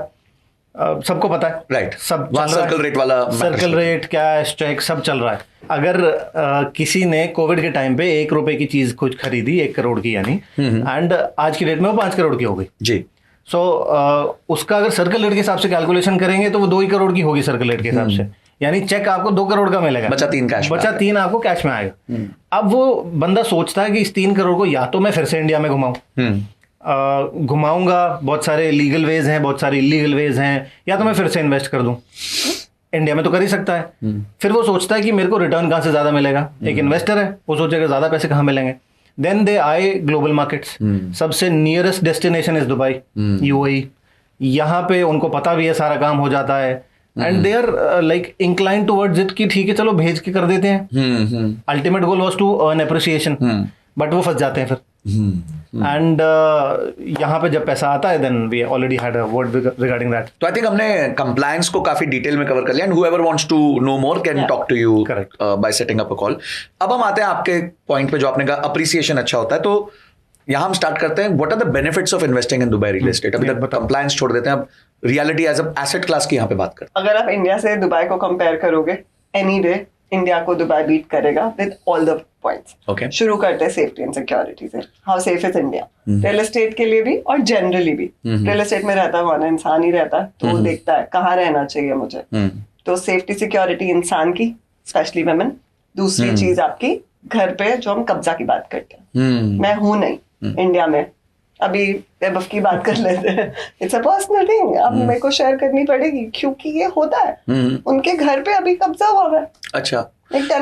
सबको पता है, राइट, सब सर्कल रेट वाला, सर्कल रेट, कैश, चेक सब चल रहा है. अगर किसी ने कोविड के टाइम पे 1 रुपए की चीज कुछ खरीदी 1 करोड़ की यानी, एंड आज की डेट में वो 5 करोड़ की हो गई जी. सो उसका अगर सर्कल रेट के हिसाब से कैलकुलेशन करेंगे तो वो 2 ही करोड़ की होगी सर्कल रेट के हिसाब से, यानी चेक आपको 2 करोड़ का मिलेगा, बचा 3 कैश, बचा 3 आपको कैश में आएगा. अब वो बंदा सोचता है कि इस 3 करोड़ को या तो मैं फिर से इंडिया में घुमाऊंगा, बहुत सारे लीगल वेज हैं, बहुत सारे इलीगल वेज हैं, या तो मैं फिर से इन्वेस्ट कर दूं. इंडिया में तो कर ही सकता है. फिर वो सोचता है कि मेरे को रिटर्न कहाँ से ज्यादा मिलेगा. एक इन्वेस्टर है, वो सोचेगा ज्यादा पैसे कहाँ मिलेंगे. देन दे आए ग्लोबल मार्केट्स. सबसे nearest destination is Dubai, UAE. यहाँ पे उनको पता भी है, सारा काम हो जाता है, and they are like incline towards it कि ठीक है चलो भेज के कर देते हैं. Ultimate goal was to earn appreciation, but वो फंस जाते हैं फिर. एंड यहाँ पे जब पैसा आता है then we already had a word regarding that. तो आई थिंक हमने कंप्लायंस को काफी डिटेल में कवर कर लिया, and whoever wants to know more can talk to you by setting up a call. अब हम आते हैं आपके पॉइंट पे जो आपने कहा अप्रिसिएशन अच्छा होता है. तो यहाँ हम स्टार्ट करते हैं, what are the benefits of investing in Dubai real estate. अभी तक कंप्लायंस छोड़ देते हैं, अब reality as a asset class की यहाँ पे बात करते हैं. अगर आप इंडिया से दुबई को कंपेयर करोगे, एनी डे इंडिया को दुबई बीट करेगा with all the points. Okay. शुरू करते हैं सेफ्टी एंड सिक्योरिटी से. How safe is India real estate के लिए भी और जनरली भी. रियल एस्टेट में रहता हुआ ना इंसान ही रहता है, तो वो देखता है कहाँ रहना चाहिए मुझे. तो सेफ्टी सिक्योरिटी इंसान की, स्पेशली वुमेन. दूसरी चीज आपकी घर पे जो हम कब्जा की बात करते हैं, मैं हूं नहीं इंडिया में, अभी वेब की बात कर लेते हैं. इट्स अ पर्सनल थिंग, अब मेरे को शेयर करनी पड़ेगी क्योंकि ये होता है. उनके घर पे अभी कब्जा हुआ है. अच्छा.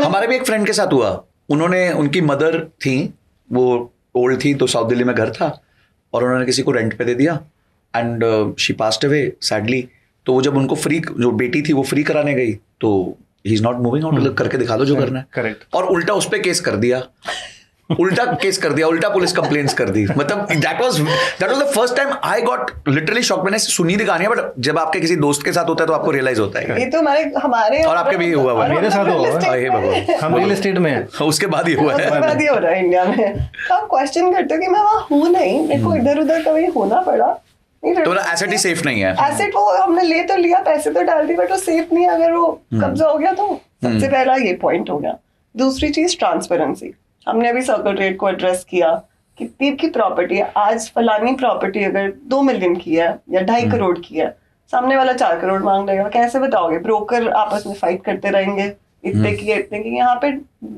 हमारे भी एक फ्रेंड के साथ हुआ, उन्होंने, उनकी मदर थी, वो ओल्ड थी, तो साउथ दिल्ली में घर था और उन्होंने किसी को रेंट पे दे दिया and she passed away sadly. तो वो जब उनको फ्री, जो बेटी थी वो फ्री कराने गई, तो he is not moving out, करके दिखा दो जो करना है. करेक्ट. और उल्टा उस पर केस कर दिया, उल्टा पुलिस कंप्लेंट्स कर दी. मतलब that was the first time I got literally shock. मैंने सुनी थी कहानियां, बट जब आपके किसी दोस्त के साथ होता है तो आपको रियलाइज होता है. ये तो हमारे और आपके भी हुआ है. मेरे साथ हुआ है, हम रियल एस्टेट में हैं, उसके बाद ही हुआ है. उसके बाद ही हो रहा है इंडिया में. तो आप क्वेश्चन करते हो कि मैं वहाँ हूँ नहीं, मेरे को इधर उधर कभी होना पड़ा. तो एसेट ही सेफ नहीं है. एसेट वो हमने ले तो लिया, पैसे तो डाल दिए, बट वो सेफ नहीं है. अगर वो कब्जा हो गया तो सबसे पहला ये पॉइंट हो गया. दूसरी चीज ट्रांसपेरेंसी. हमने अभी सर्कल रेट को एड्रेस किया, कितनी की प्रॉपर्टी है, आज फलानी प्रॉपर्टी अगर 2 मिलियन की है या 2.5 करोड़ की है, सामने वाला 4 करोड़ मांग लेगा, कैसे बताओगे? ब्रोकर आपस में फाइट करते रहेंगे, इतने की है, इतने की। यहाँ पे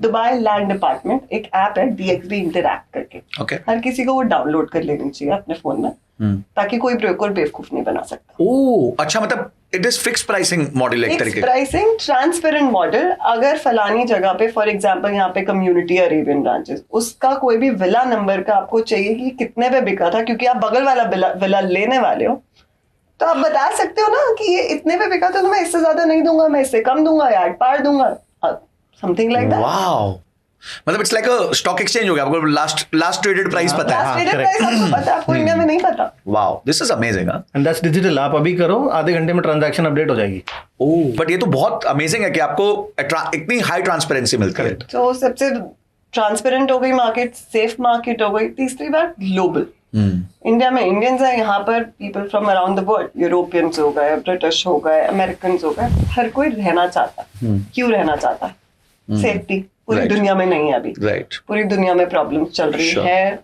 दुबई लैंड डिपार्टमेंट एक ऐप है DXB इंटरैक्ट करके, हर किसी को वो डाउनलोड कर लेनी चाहिए अपने फोन में, ताकि कोई ब्रोकर बेवकूफ नहीं बना सकता। ओह अच्छा, मतलब it is fix pricing model एक तरीके का। Pricing transparent model. अगर फलानी जगह पे फॉर एग्जांपल यहाँ पे कम्युनिटी अरेबियन ब्रांचेस, उसका कोई भी विला नंबर का आपको चाहिए कि कितने पे बिका था, क्योंकि आप बगल वाला विला लेने वाले हो, तो आप बता सकते हो ना कि ये इतने पे बिका था, तो मैं इससे ज्यादा नहीं दूंगा, मैं इससे कम दूंगा या पार दूंगा, समथिंग लाइक दैट। वाओ, मतलब it's like a stock exchange हो गया, आपको लास्ट ट्रेडेड प्राइस पता है। लास्ट ट्रेडेड प्राइस आपको पता है, आपको इंडिया में नहीं पता। Wow, this is amazing. And that's digital, आप अभी करो, आधे घंटे में ट्रांजैक्शन अपडेट हो जाएगी। ओह, बट ये तो बहुत अमेजिंग है कि आपको इतनी हाई ट्रांसपेरेंसी मिलती है। तो सबसे ट्रांसपेरेंट हो गई मार्केट, सेफ मार्केट हो गई। तीसरी बात, ग्लोबल। इंडिया में इंडियंस है, यहाँ पर people from around the world, Europeans हो गए, ब्रिटिश हो गए, अमेरिकन हो गए, हर कोई रहना चाहता है। क्यों रहना चाहता है? सेफ्टी। पूरी दुनिया में नहीं है अभी, पूरी दुनिया में प्रॉब्लम चल रही है।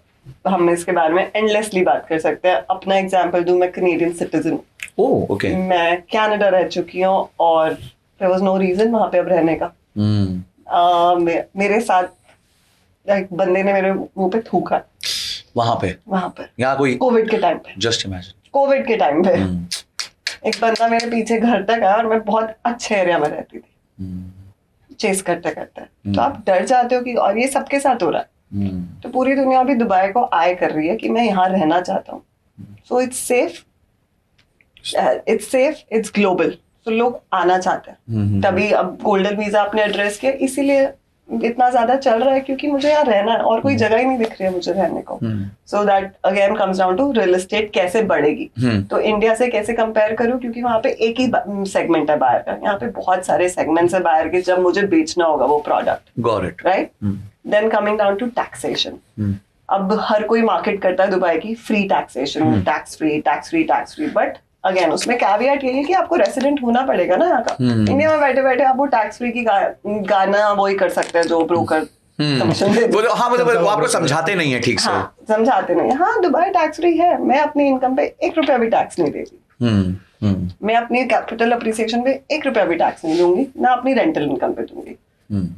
हम इसके बारे में एंडलेसली बात कर सकते हैं। अपना एग्जांपल दूं, मैं कैनेडियन सिटीजन, ओके, मैं कनाडा रह चुकी हूँ और देयर वाज नो रीजन वहां पे अब रहने का। मेरे साथ एक बंदे ने मेरे मुंह पे थूका वहां पर यहाँ कोई कोविड के टाइम पे, जस्ट इमेजिन कोविड के टाइम पे एक बंदा मेरे पीछे घर तक आया और मैं बहुत अच्छे एरिया में रहती थी, चेस करते करते। तो आप डर जाते हो कि और ये सबके साथ हो रहा है। तो पूरी दुनिया अभी दुबई को आय कर रही है कि मैं यहाँ रहना चाहता हूँ। So it's safe, it's global. तो लोग आना चाहते हैं, तभी अब गोल्डन वीजा आपने एड्रेस किया, इसीलिए इतना ज्यादा चल रहा है, क्योंकि मुझे यहाँ रहना है और कोई जगह ही नहीं दिख रही है मुझे रहने को। So that again comes down to real estate कैसे बढ़ेगी। तो इंडिया से कैसे कंपेयर करूं, क्योंकि वहां पे एक ही सेगमेंट है बायर का, यहाँ पे बहुत सारे सेगमेंट्स है बायर के, जब मुझे बेचना होगा वो product, right. Then coming down to taxation. अब हर कोई मार्केट करता है दुबई की free taxation, tax free, but again उसमें कैविएट यही है कि आपको रेसिडेंट होना पड़ेगा ना यहाँ का। इंडिया में बैठे बैठे आप वो टैक्स फ्री की गाना वो ही कर सकते हैं जो ब्रोकर कमीशन दे। वो आपको समझाते नहीं है ठीक से। समझाते नहीं। हाँ, दुबई टैक्स फ्री है, मैं अपनी इनकम पे 1 रुपया भी टैक्स नहीं देती। मैं अपनी कैपिटल अप्रिसिएशन पे 1 रुपया भी टैक्स नहीं दूंगी, ना अपनी रेंटल इनकम पे दूंगी।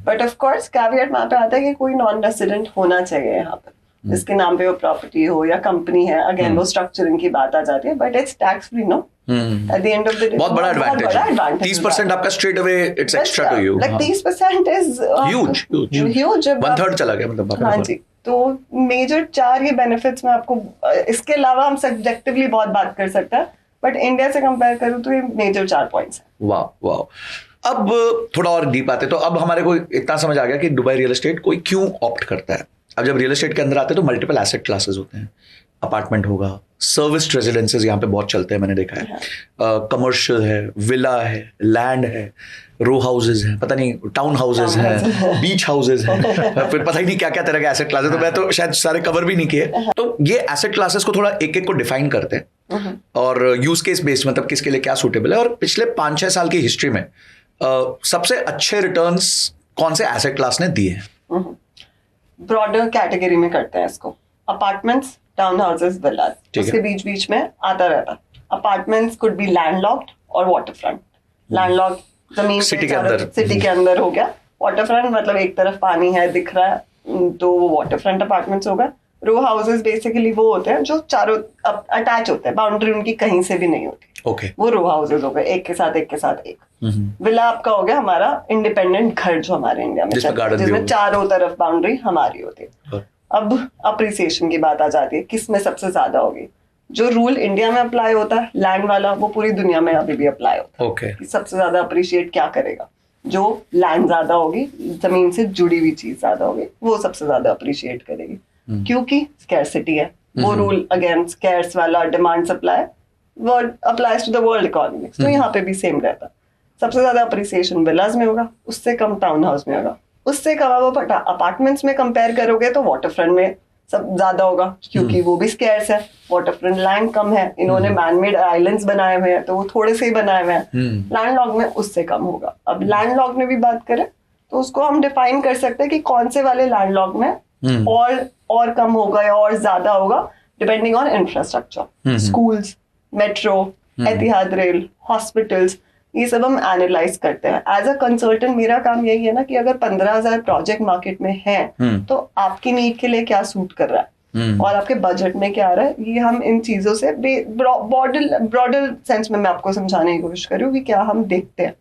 बट ऑफ कोर्स कैविएट वहां पे आता है कि कोई नॉन रेसिडेंट होना चाहिए यहाँ पर, जिसके नाम पे वो प्रॉपर्टी हो या कंपनी है। अगेन वो स्ट्रक्चरिंग की बात आ जाती है, but it's tax free, no. At the end of the day बहुत बड़ा एडवांटेज 30% आपका straight away it's extra to you. Like 30% is huge, 1/3 चला गया मतलब। हाँ जी। तो मेजर 4 ये बेनिफिट्स मैं आपको, इसके अलावा हम सब्जेक्टिवली बहुत बात कर सकते हैं, बट इंडिया से कंपेयर करूँ तो ये मेजर 4 पॉइंट्स है। वाह। अब थोड़ा और डीप आते, तो अब हमारे को इतना समझ आ गया कि दुबई रियल एस्टेट कोई क्यों ऑप्ट करता है। अब जब रियल एस्टेट के अंदर आते हैं तो मल्टीपल एसेट क्लासेस होते हैं। अपार्टमेंट होगा, सर्विस्ड रेजिडेंसेज यहाँ पे बहुत चलते हैं, मैंने देखा है। कमर्शियल है, विला है, लैंड है, रो हाउसेज हैं, पता नहीं टाउन हाउसेज हैं, बीच हाउसेज हैं, फिर पता ही नहीं क्या क्या तरह के एसेट क्लासेस। तो मैं तो शायद सारे कवर भी नहीं किए। तो ये एसेट क्लासेस को थोड़ा एक एक को डिफाइन करते हैं और यूज केस बेस्ड, मतलब किसके लिए क्या सूटेबल है। और पिछले 5-6 साल की हिस्ट्री में सबसे अच्छे रिटर्न्स कौन से एसेट क्लास ने दिए हैं? ब्रॉडर कैटेगरी में करते हैं इसको। अपार्टमेंट्स, टाउन हाउसेस, विलास, उसके बीच बीच में आता रहता। अपार्टमेंट्स कुड बी लैंडलॉक्ड और वाटर फ्रंट। लैंडलॉक्ड जमीन सिटी के अंदर हो गया। वाटर फ्रंट मतलब एक तरफ पानी है दिख रहा है, तो वो वाटर फ्रंट अपार्टमेंट्स होगा। रो हाउसेस बेसिकली वो होते हैं जो चारों अटैच होते हैं, बाउंड्री उनकी कहीं से भी नहीं होती। वो रो हाउसेस हो गए, एक के साथ एक। विला आपका हो गया हमारा इंडिपेंडेंट घर जो हमारे इंडिया में जिसमें चारों तरफ बाउंड्री हमारी होती है। अब अप्रिसिएशन की बात आ जाती है, किस में सबसे ज्यादा होगी। जो रूल इंडिया में अप्लाई होता है लैंड वाला, वो पूरी दुनिया में अभी भी अप्लाई होता है। कि सबसे ज्यादा अप्रिशिएट क्या करेगा, जो लैंड ज्यादा होगी, जमीन से जुड़ी हुई चीज ज्यादा होगी, वो सबसे ज्यादा अप्रिशिएट करेगी। क्योंकि स्कैरसिटी है। वो रूल अगेन स्कैर्स वाला, demand supply, word applies to the world economics. तो यहाँ पे भी सेम रहता। सबसे ज्यादा अप्रिसिएशन विलास में होगा, उससे कम टाउन हाउस में होगा, उससे कम वो अपार्टमेंट्स में कंपेयर करोगे तो वाटर फ्रंट में सब ज्यादा होगा, क्योंकि वो भी स्कैर्स है। वाटर फ्रंट लैंड कम है, इन्होंने मैनमेड आइलैंड्स बनाए हुए हैं तो वो थोड़े से ही बनाए हुए हैं। लैंडलॉक में उससे कम होगा। अब लैंडलॉक में भी बात करें तो उसको हम डिफाइन कर सकते हैं कि कौन से वाले लैंडलॉर्ड में और कम होगा या और ज्यादा होगा, depending on infrastructure, schools, metro, Etihad rail, hospitals, ये सब हम एनालाइज करते हैं। एज अ कंसल्टेंट मेरा काम यही है ना कि अगर 15,000 प्रोजेक्ट मार्केट में है तो आपकी नीड के लिए क्या सूट कर रहा है और आपके बजट में क्या आ रहा है, ये हम इन चीजों से ब्रॉडर सेंस में मैं आपको समझाने की कोशिश कर रही हूँ कि क्या हम देखते हैं।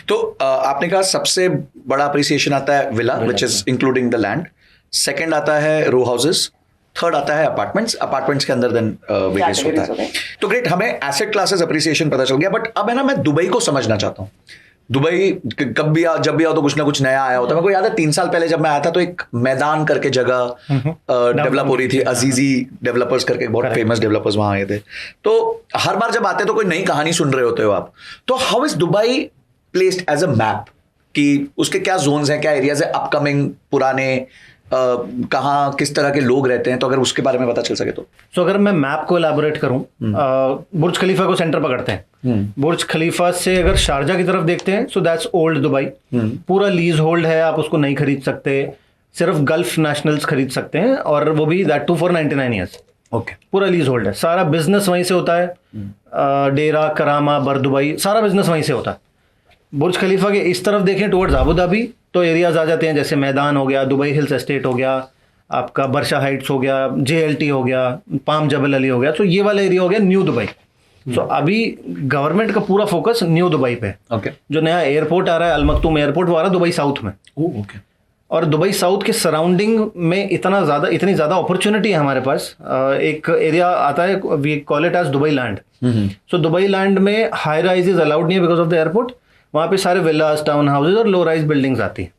तो आपने कहा सबसे बड़ा अप्रिसिएशन आता है villa which is including the land, second आता है रो हाउसेस, थर्ड आता है अपार्टमेंट्स के अंदर देन वेरियस होता है। तो ग्रेट, हमें एसेट क्लासेस अप्रिसिएशन पता चल गया, बट अब है ना मैं दुबई को समझना चाहता हूँ। दुबई जब भी आओ तो कुछ ना कुछ नया आया होता है। मेरे को याद है 3 साल पहले जब मैं आया था तो एक मैदान करके जगह डेवलप हो रही थी, अजीजी डेवलपर्स करके बहुत फेमस डेवलपर्स वहां आए थे। तो हर बार जब आते तो कोई नई कहानी सुन रहे होते हो आप, तो how is Dubai placed as a map, कि उसके क्या जोन्स हैं, क्या एरियाज है, अपकमिंग, पुराने, कहाँ किस तरह के लोग रहते हैं, तो अगर उसके बारे में पता चल सके तो। सो अगर मैं मैप को एलाबोरेट करूं, बुर्ज खलीफा को सेंटर पकड़ते हैं। बुर्ज खलीफा से अगर शारजा की तरफ देखते हैं, सो दैट्स ओल्ड दुबई, पूरा लीज होल्ड है, आप उसको नहीं खरीद सकते, सिर्फ गल्फ नेशनल्स खरीद सकते हैं, और वो भी that too for 99 years. Okay, पूरा लीज होल्ड है, सारा बिजनेस वहीं से होता है, डेरा, करामा, बर दुबई, सारा बिजनेस वहीं से होता है। बुर्ज खलीफा के इस तरफ देखें टुवर्ड्स अबू धाबी, तो एरियाज आ जाते हैं जैसे मैदान हो गया, दुबई हिल्स एस्टेट हो गया, आपका बर्शा हाइट्स हो गया, JLT हो गया, पाम जबल अली हो गया, तो ये वाला एरिया हो गया न्यू दुबई। सो अभी गवर्नमेंट का पूरा फोकस न्यू दुबई पे। ओके, जो नया एयरपोर्ट आ रहा है अल मक्तूम एयरपोर्ट, वो आ रहा है दुबई साउथ में। ओके, और दुबई साउथ के सराउंडिंग में इतनी ज़्यादा अपॉर्चुनिटी है हमारे पास। एक एरिया आता है, we call it as Dubai land. So Dubai land में हाई राइज इज अलाउड नहीं है बिकॉज ऑफ द एयरपोर्ट। वहाँ पे सारे विलास, टाउन हाउसेज और लो राइज बिल्डिंग्स आती है।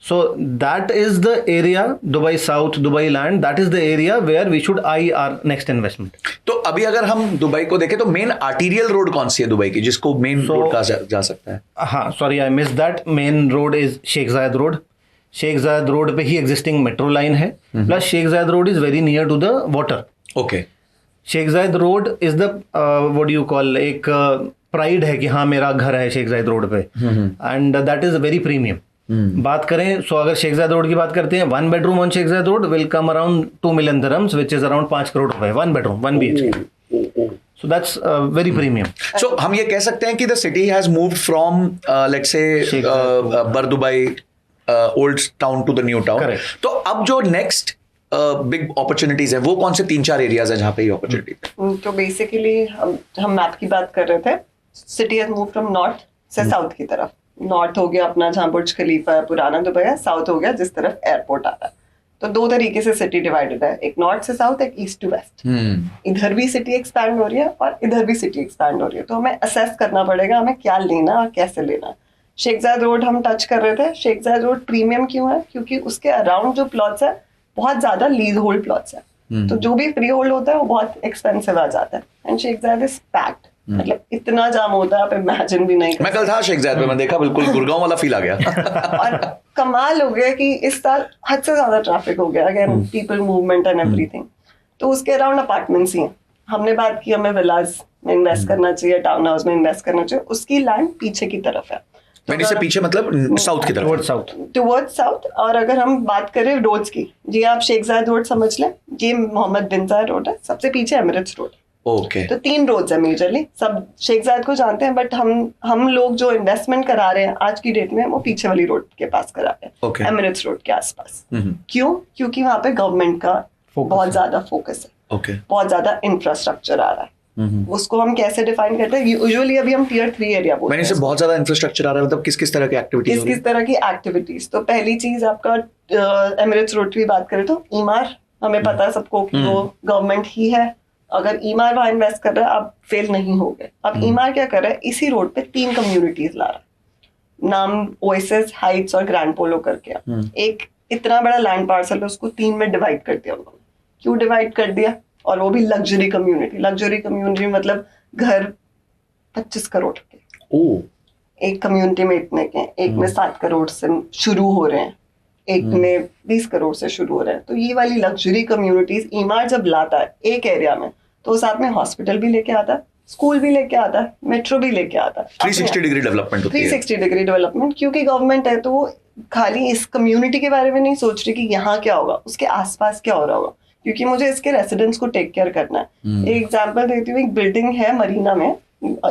So that is the area, Dubai south, Dubai land, that is the area where we should eye our next investment. तो अभी अगर हम दुबई को देखें तो मेन आर्टीरियल रोड कौन सी है दुबई की, जिसको मेन रोड कहा जा सकता है? हाँ, sorry I miss that. Main road is Sheikh Zayed road. Sheikh Zayed road पे ही एग्जिस्टिंग मेट्रो लाइन है, plus Sheikh Zayed road is very near to the water. Okay, Sheikh Zayed road is the what do you call, एक pride है कि हाँ मेरा घर है शेख जायद रोड पे, and that is very premium. बात करें, सो अगर शेख जायद रोड की बात करते हैं, 1 bedroom on Sheikh Zayed road will come around 2 million dirhams, which is around 5 crore रुपए, 1 bedroom 1 BHK। So that's very premium. So हम ये कह सकते हैं कि the city has moved from let's say Bur Dubai old town to the new town. Correct. तो अब जो नेक्स्ट बिग अपॉर्चुनिटीज है वो कौन से 3-4 एरियाज है जहाँ पे ये अपॉर्चुनिटी है? तो बेसिकली हम मैप की बात कर रहे थे। City has move from north से साउथ की तरफ। नॉर्थ हो गया अपना जहाँ बुर्ज खलीफा है, पुराना दुबई है, साउथ हो गया जिस तरफ एयरपोर्ट आ रहा है। तो 2 तरीके से सिटी डिवाइडेड है, एक नॉर्थ से साउथ, एक ईस्ट टू वेस्ट। इधर भी सिटी एक्सपैंड हो रही है और इधर भी सिटी एक्सपैंड हो रही है, तो हमें असेस करना पड़ेगा हमें क्या लेना और कैसे लेना। शेख जायद रोड हम टच कर रहे थे। शेख जायद रोड प्रीमियम क्यों है? क्योंकि उसके अराउंड जो प्लॉट्स है बहुत ज्यादा लीज होल्ड प्लॉट्स है, तो जो भी फ्री होल्ड होता है वो बहुत एक्सपेंसिव आ जाता है। एंड शेख जायद इज पैक्ड, मतलब इतना जाम होता है आप इमेजिन भी नहीं कर। मैं कल था शेख जायद पे, मैं देखा, बिल्कुल गुड़गांव वाला फील आ गया। और कमाल हो गया कि इस साल हद से ज्यादा ट्रैफिक हो गया, again people movement and everything. तो उसके अराउंड अपार्टमेंट्स ही हैं। हमने बात की हमें विलास में इन्वेस्ट करना चाहिए, टाउन हाउस में इन्वेस्ट करना चाहिए, उसकी लैंड पीछे की तरफ है। मैंने से पीछे मतलब साउथ की तरफ, टुवर्ड्स साउथ। और अगर हम बात करें रोड्स की, जी आप शेख जायद रोड समझ लें, ये मोहम्मद बिन जायद रोड है, सबसे पीछे एमिरेट्स रोड। ओके, तो 3 रोड्स है मेजरली। सब शेख जायद को जानते हैं, बट हम लोग जो इन्वेस्टमेंट करा रहे हैं आज की डेट में वो पीछे वाली रोड के पास करा रहे हैं, Okay. एमिरेट्स रोड के आसपास। क्यों? क्योंकि वहां पे गवर्नमेंट का बहुत ज्यादा फोकस है, ओके, बहुत ज्यादा इंफ्रास्ट्रक्चर आ रहा है। उसको हम कैसे डिफाइन करते हैं? यूजुअली अभी हम टियर 3 एरिया बोलते हैं। मैंने से बहुत ज्यादा इंफ्रास्ट्रक्चर आ रहा है, मतलब किस किस तरह की एक्टिविटीज, किस तरह की एक्टिविटीज? तो पहली चीज आपका एमिरेट्स रोड की बात करें तो ईमार, हमें पता है सबको कि वो गवर्नमेंट ही है। अगर ईमार वहां इन्वेस्ट कर रहा है, आप फेल नहीं हो गए। अब ईमार क्या कर रहा है? इसी रोड पे 3 कम्युनिटीज ला रहा है, नाम ओएसिस, हाइट्स और ग्रैंड पोलो करके। एक इतना बड़ा लैंड पार्सल है, उसको 3 में डिवाइड कर दिया उन्होंने। क्यों डिवाइड कर दिया? और वो भी लग्जरी कम्युनिटी। लग्जरी कम्युनिटी मतलब घर 25 करोड़ के, एक कम्युनिटी में इतने के, एक में 7 करोड़ से शुरू हो रहे हैं, एक में 20 करोड़ से शुरू हो रहे हैं। तो ये वाली लग्जरी कम्युनिटीज ईमार जब लाता है एक एरिया में, तो साथ में हॉस्पिटल भी लेके आता है, स्कूल भी लेके आता है, मेट्रो भी लेके आता है, 360 डिग्री डेवलपमेंट होती है। 360 डिग्री डेवलपमेंट, क्योंकि गवर्नमेंट है तो वो खाली इस कम्युनिटी के बारे में नहीं सोच रही कि यहाँ क्या होगा, उसके आसपास क्या हो रहा होगा, क्योंकि मुझे इसके रेसिडेंट्स को टेक केयर करना है। एक एग्जांपल देती हूँ, एक बिल्डिंग है मरीना में,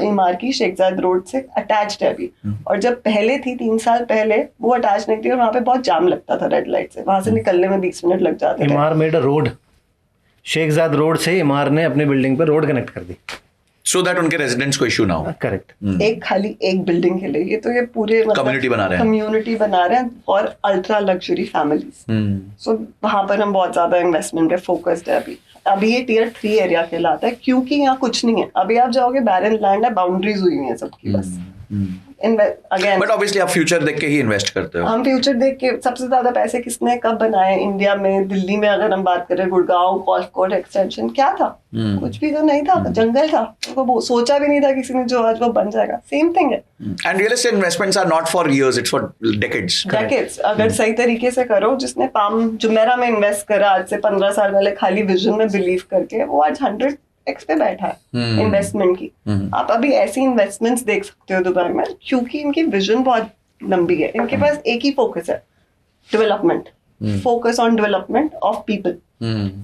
इमार की, शेखजाद रोड से अटैच्ड है अभी, और जब पहले थी 3 साल पहले वो अटैच नहीं थी, और वहाँ पे बहुत जाम लगता था रेड लाइट से, वहां से निकलने में 20 मिनट लग जाते थे। Emaar made a road, Sheikh Zayed road से इमार ने अपनी बिल्डिंग पर रोड कनेक्ट कर दी, सो दैट उनके रेजिडेंट्स को इश्यू ना हो। करेक्ट। एक खाली एक बिल्डिंग के लिए, ये तो ये पूरे Community बना रहे हैं। कम्युनिटी बना रहे हैं और अल्ट्रा लग्जरी फैमिलीज। सो वहां पर हम बहुत ज्यादा इन्वेस्टमेंट पे फोकस्ड है अभी ये टियर 3 एरिया कहलाता है, क्योंकि यहाँ कुछ नहीं है। अभी आप जाओगे बैरन लैंड है, बाउंड्रीज हुई हुई है सबकी बस। अगेन बट ऑब्वियसली आप फ्यूचर देख के ही इन्वेस्ट करते हो। हम फ्यूचर देख के, सबसे ज्यादा पैसे किसने कब बनाए इंडिया में, दिल्ली में अगर हम बात करें, गुड़गांव गोल्फ कोर्स एक्सटेंशन क्या था, कुछ भी तो नहीं था, जंगल था, वो सोचा भी नहीं था किसी ने, जो आज वो बन जाएगा। सेम थिंग है। And real estate investments are not for years, it's for decades. अगर सही तरीके से करो, जिसने पाम जुमेरा में इन्वेस्ट करा आज से 15 साल पहले खाली विजन में बिलीव करके, वो आज 100x पे बैठा है इन्वेस्टमेंट की। आप अभी ऐसी इन्वेस्टमेंट्स देख सकते हो दुबई में, क्योंकि इनकी विजन बहुत लंबी है। इनके पास एक ही फोकस है, development, focus on development of people.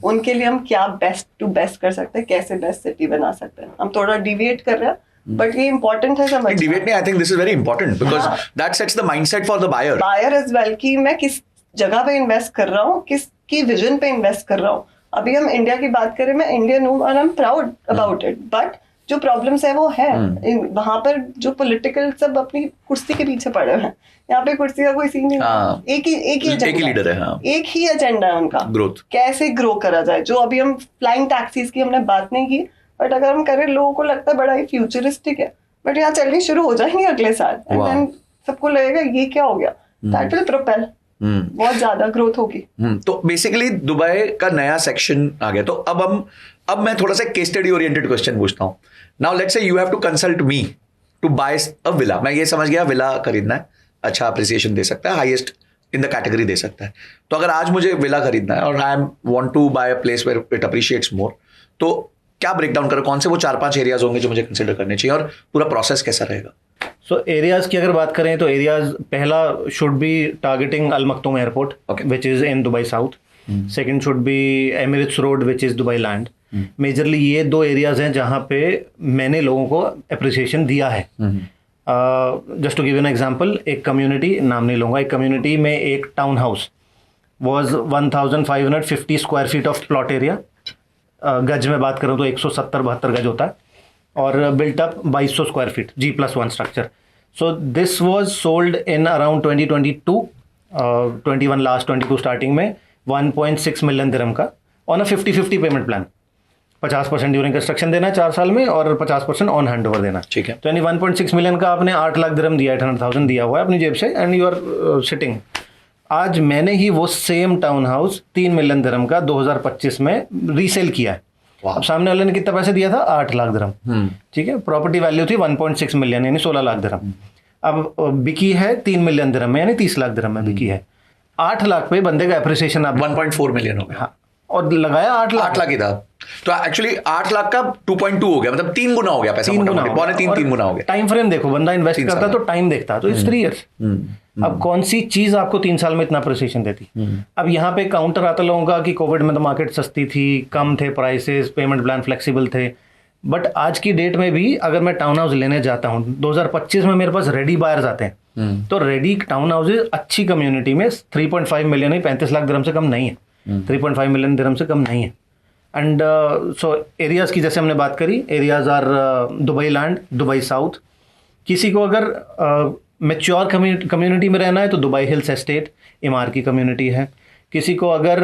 उनके लिए हम क्या बेस्ट टू बेस्ट कर सकते हैं, कैसे बेस्ट सिटी बना सकते हैं। हम थोड़ा डिविएट कर रहे हैं, बट ये इंपॉर्टेंट है समझना। डिबेट नहीं, I think this is very important because that sets the mindset for the buyer as well, कि मैं किस जगह पे इन्वेस्ट कर रहा हूँ, किसकी विजन पे इन्वेस्ट कर रहा हूँ। अभी हम इंडिया की बात करें, मैं इंडियन हूँ और I am proud about it, but जो प्रॉब्लम्स है वो है वहां पर, जो पॉलिटिकल सब अपनी कुर्सी के पीछे पड़े हैं। यहाँ पे कुर्सी का कोई सीन नहीं है, एक ही लीडर है। हाँ। एक ही एजेंडा है उनका, ग्रोथ, कैसे ग्रो करा जाए। जो अभी हम फ्लाइंग टैक्सीज की हमने बात नहीं की, बट अगर हम करें, लोगों को लगता है बड़ा ही फ्यूचरिस्टिक है, बट यहाँ चलनी शुरू हो जाएंगे अगले साल, एंड देन सबको लगेगा ये क्या हो गया, दैट विल प्रोपेल, बहुत ज्यादा ग्रोथ होगी। तो बेसिकली दुबई का नया सेक्शन आ गया। तो अब मैं थोड़ा सा केस स्टडी ओरिएंटेड क्वेश्चन पूछता हूँ। Now let's say you have to consult me to buy a villa. मैं ये समझ गया विला खरीदना है, अच्छा अप्रिसिएशन दे सकता है, हाईएस्ट इन द कैटेगरी दे सकता है। तो अगर आज मुझे विला खरीदना है और I want to buy a place where it appreciates more, तो क्या ब्रेकडाउन करो, कौन से वो 4-5 एरियाज होंगे जो मुझे कंसिडर करने चाहिए, और पूरा प्रोसेस कैसा रहेगा? सो एरियाज की अगर बात करें तो एरियाज, पहला should be targeting Al Maktoum airport, which is in Dubai south. Second should be Emirates road, which is Dubai land. Majorly ये 2 एरियाज हैं जहाँ पे मैंने लोगों को अप्रिसिएशन दिया है। Just to give an example, एक कम्युनिटी, नाम नहीं लूँगा, एक कम्युनिटी में एक town house was 1550 square feet of plot area. गज में बात करूँ तो 170-72 गज होता है, और built up 2200 square feet G+1 structure. So this was sold in around 2022, 21 last 22 starting में 1.6 मिलियन दिरहम का on a 50-50 payment plan. 50% during construction देना है 4 साल में, और 50% ऑन हैंड ओवर देना। ठीक है। तो यानी 1.6 मिलियन का आपने 8 लाख दिरहम दिया, 800,000 दिया हुआ है अपनी जेब से, एंड यू आर सिटिंग। आज मैंने ही वो सेम टाउन हाउस 3 मिलियन दिरहम का 2025 में रीसेल किया है। अब सामने वाले ने कितना पैसे दिया था? 8 लाख दिरहम। ठीक है, प्रॉपर्टी वैल्यू थी 1.6 मिलियन यानी 16 लाख दिरहम। अब बिकी है 3 मिलियन दिरहम में, यानी 30 लाख दिरहम में बिकी है। 8 लाख पे बंदे का एप्रिसिएशन आप 1.4 मिलियन हो गया। हाँ, और लगाया 8 लाख ही था। तो एक्चुअली 8 लाख का 2.2 हो गया, मतलब 3 गुना हो गया पैसा, 3 गुना, पौने 3 गुना हो गया। टाइम फ्रेम देखो, बंदा इन्वेस्ट करता तो टाइम देखता, तो इट्स 3 इयर्स। अब कौन सी चीज आपको 3 साल में इतना अप्रिसिएशन देती? अब यहाँ पे काउंटर आता लोगों का कि कोविड में तो मार्केट सस्ती थी, कम थे प्राइसेस, पेमेंट प्लान फ्लेक्सिबल थे। बट आज की डेट में भी अगर मैं टाउन हाउस लेने जाता हूँ, 2025 में मेरे पास रेडी बायर्स आते हैं, तो रेडी टाउन हाउसेज अच्छी कम्युनिटी में 3.5 मिलियन ही 35 लाख दिरहम से कम नहीं है, 3.5 मिलियन दिरहम से कम नहीं है। एंड सो एरियाज की जैसे हमने बात करी, areas are Dubai land, Dubai south. किसी को अगर मैच्योर कम्युनिटी में रहना है तो दुबई हिल्स एस्टेट, इमार की कम्युनिटी है। किसी को अगर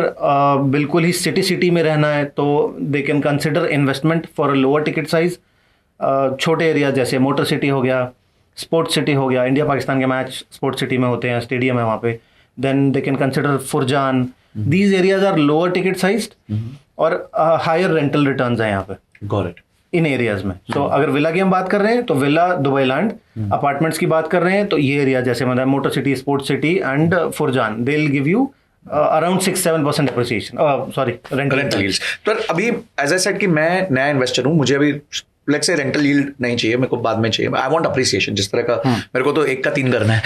बिल्कुल ही सिटी में रहना है तो दे can consider investment for a lower ticket size. छोटे एरिया जैसे मोटर सिटी हो गया, स्पोर्ट्स सिटी हो गया, इंडिया पाकिस्तान के मैच स्पोर्ट्स सिटी में होते हैं, स्टेडियम है वहाँ पे, then they can consider Furjan. These areas are lower ticket sized और हायर रेंटल रिटर्न्स हैं यहाँ पे। Got it. इन एरियाज में। तो अगर विला की हम बात कर रहे हैं तो विला दुबई लैंड, अपार्टमेंट्स की बात कर रहे हैं तो ये एरिया जैसे मतलब motor city, sports city and Furjan, they will give you around 6-7% appreciation, sorry rental yields. तो अभी एज आई सेड कि मैं नया इन्वेस्टर हूँ, मुझे अभी लेट्स से रेंटल यील्ड नहीं चाहिए मेरे को, बाद में चाहिए, आई वांट अप्रिसिएशन, जिस तरह का मेरे को तो 1 का 3 करना है।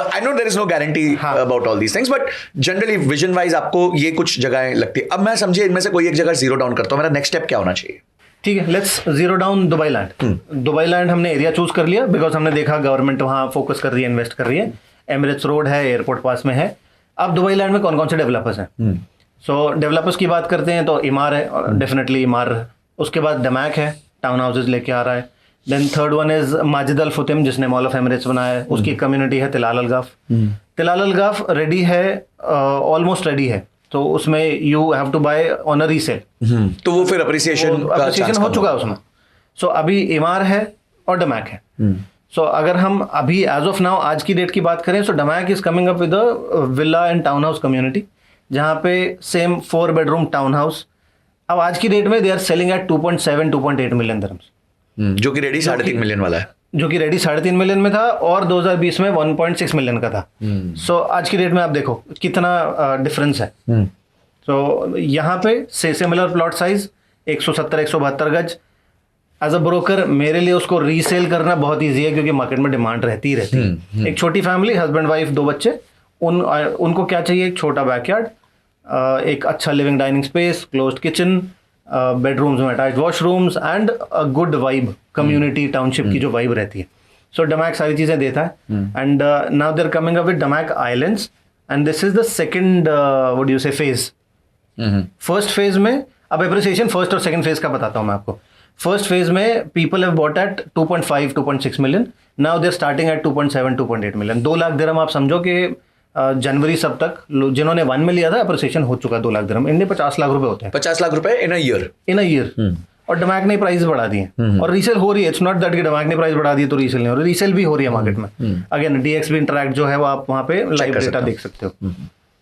I know there is no guarantee about all these things, but generally vision wise आपको ये कुछ जगहें लगती है। अब मैं समझिए इनमें से कोई एक जगह जीरो डाउन करता हूँ, मेरा नेक्स्ट स्टेप क्या होना चाहिए? ठीक है, let's zero down Dubai land. Dubai land हमने एरिया चूज कर लिया बिकॉज हमने देखा गवर्नमेंट वहाँ फोकस कर रही है, इन्वेस्ट कर रही है, एमिरेट्स रोड है, एयरपोर्ट पास में है। अब दुबई लैंड में कौन कौन से डेवलपर्स हैं? सो डेवलपर्स की बात करते हैं तो इमार है, डेफिनेटली इमार। उसके बाद डमैक है, टाउन हाउसेज लेके आ रहा है। Then third one is Majid Al Futtaim, जिसने मॉल ऑफ एमिरेट्स बनाया है, उसकी कम्युनिटी है Tilal Al Ghaf. Tilal Al Ghaf ready है, ऑलमोस्ट रेडी है, तो उसमें you have to buy on a resale. तो वो फिर अप्रिसिएशन हो चुका है उसमें। सो अभी इमार है और डमैक है। सो अगर हम अभी एज ऑफ नाउ आज की डेट की बात करें, so Damac is coming up with a villa and town house community, जहाँ पे सेम 4 बेडरूम टाउन हाउस अब आज की डेट में they are selling at 2.7-2.8 million dirhams, जो कि रेडी 3.5 मिलियन वाला है, जो कि रेडी 3.5 मिलियन में था और 2020 में 1.6 मिलियन का था। सो आज की डेट में आप देखो कितना डिफरेंस है। तो यहाँ पे से सिमिलर प्लॉट साइज 170-172 गज। एज अ ब्रोकर मेरे लिए उसको रीसेल करना बहुत ईजी है, क्योंकि मार्केट में डिमांड रहती है। एक छोटी फैमिली, हस्बैंड वाइफ 2 बच्चे, उनको क्या चाहिए? एक छोटा बैकयार्ड, एक अच्छा living dining space, closed kitchen, bedrooms में attached washrooms and a good vibe, community township की जो वाइब रहती है। सो डमैक सारी चीज़ें देता है। And now they are coming up with Damac Islands, and this is the second what you say phase. First phase में, अब एप्रिसिएशन फर्स्ट और सेकंड फेज का बताता हूँ मैं आपको। फर्स्ट फेज में people have bought at 2.5-2.6 million, now they are starting at 2.7-2.8 million. 2 lakh dirham आप समझो कि जनवरी सब तक जिन्होंने 1 में लिया था अप्रिसिएशन हो चुका है 2 लाख दिरहम। इंडिया 50 लाख रुपए होते हैं, 50 लाख रुपए इन अ ईयर। और डमैक ने प्राइस बढ़ा दिए और रीसेल हो रही है। इट्स नॉट दैट कि डमैक ने प्राइस बढ़ा दी तो रीसेल नहीं हो रही, रीसेल भी हो रही है मार्केट में। अगेन DXB इंटरैक्ट जो है वो आप वहाँ पे लाइव डेटा देख सकते हो।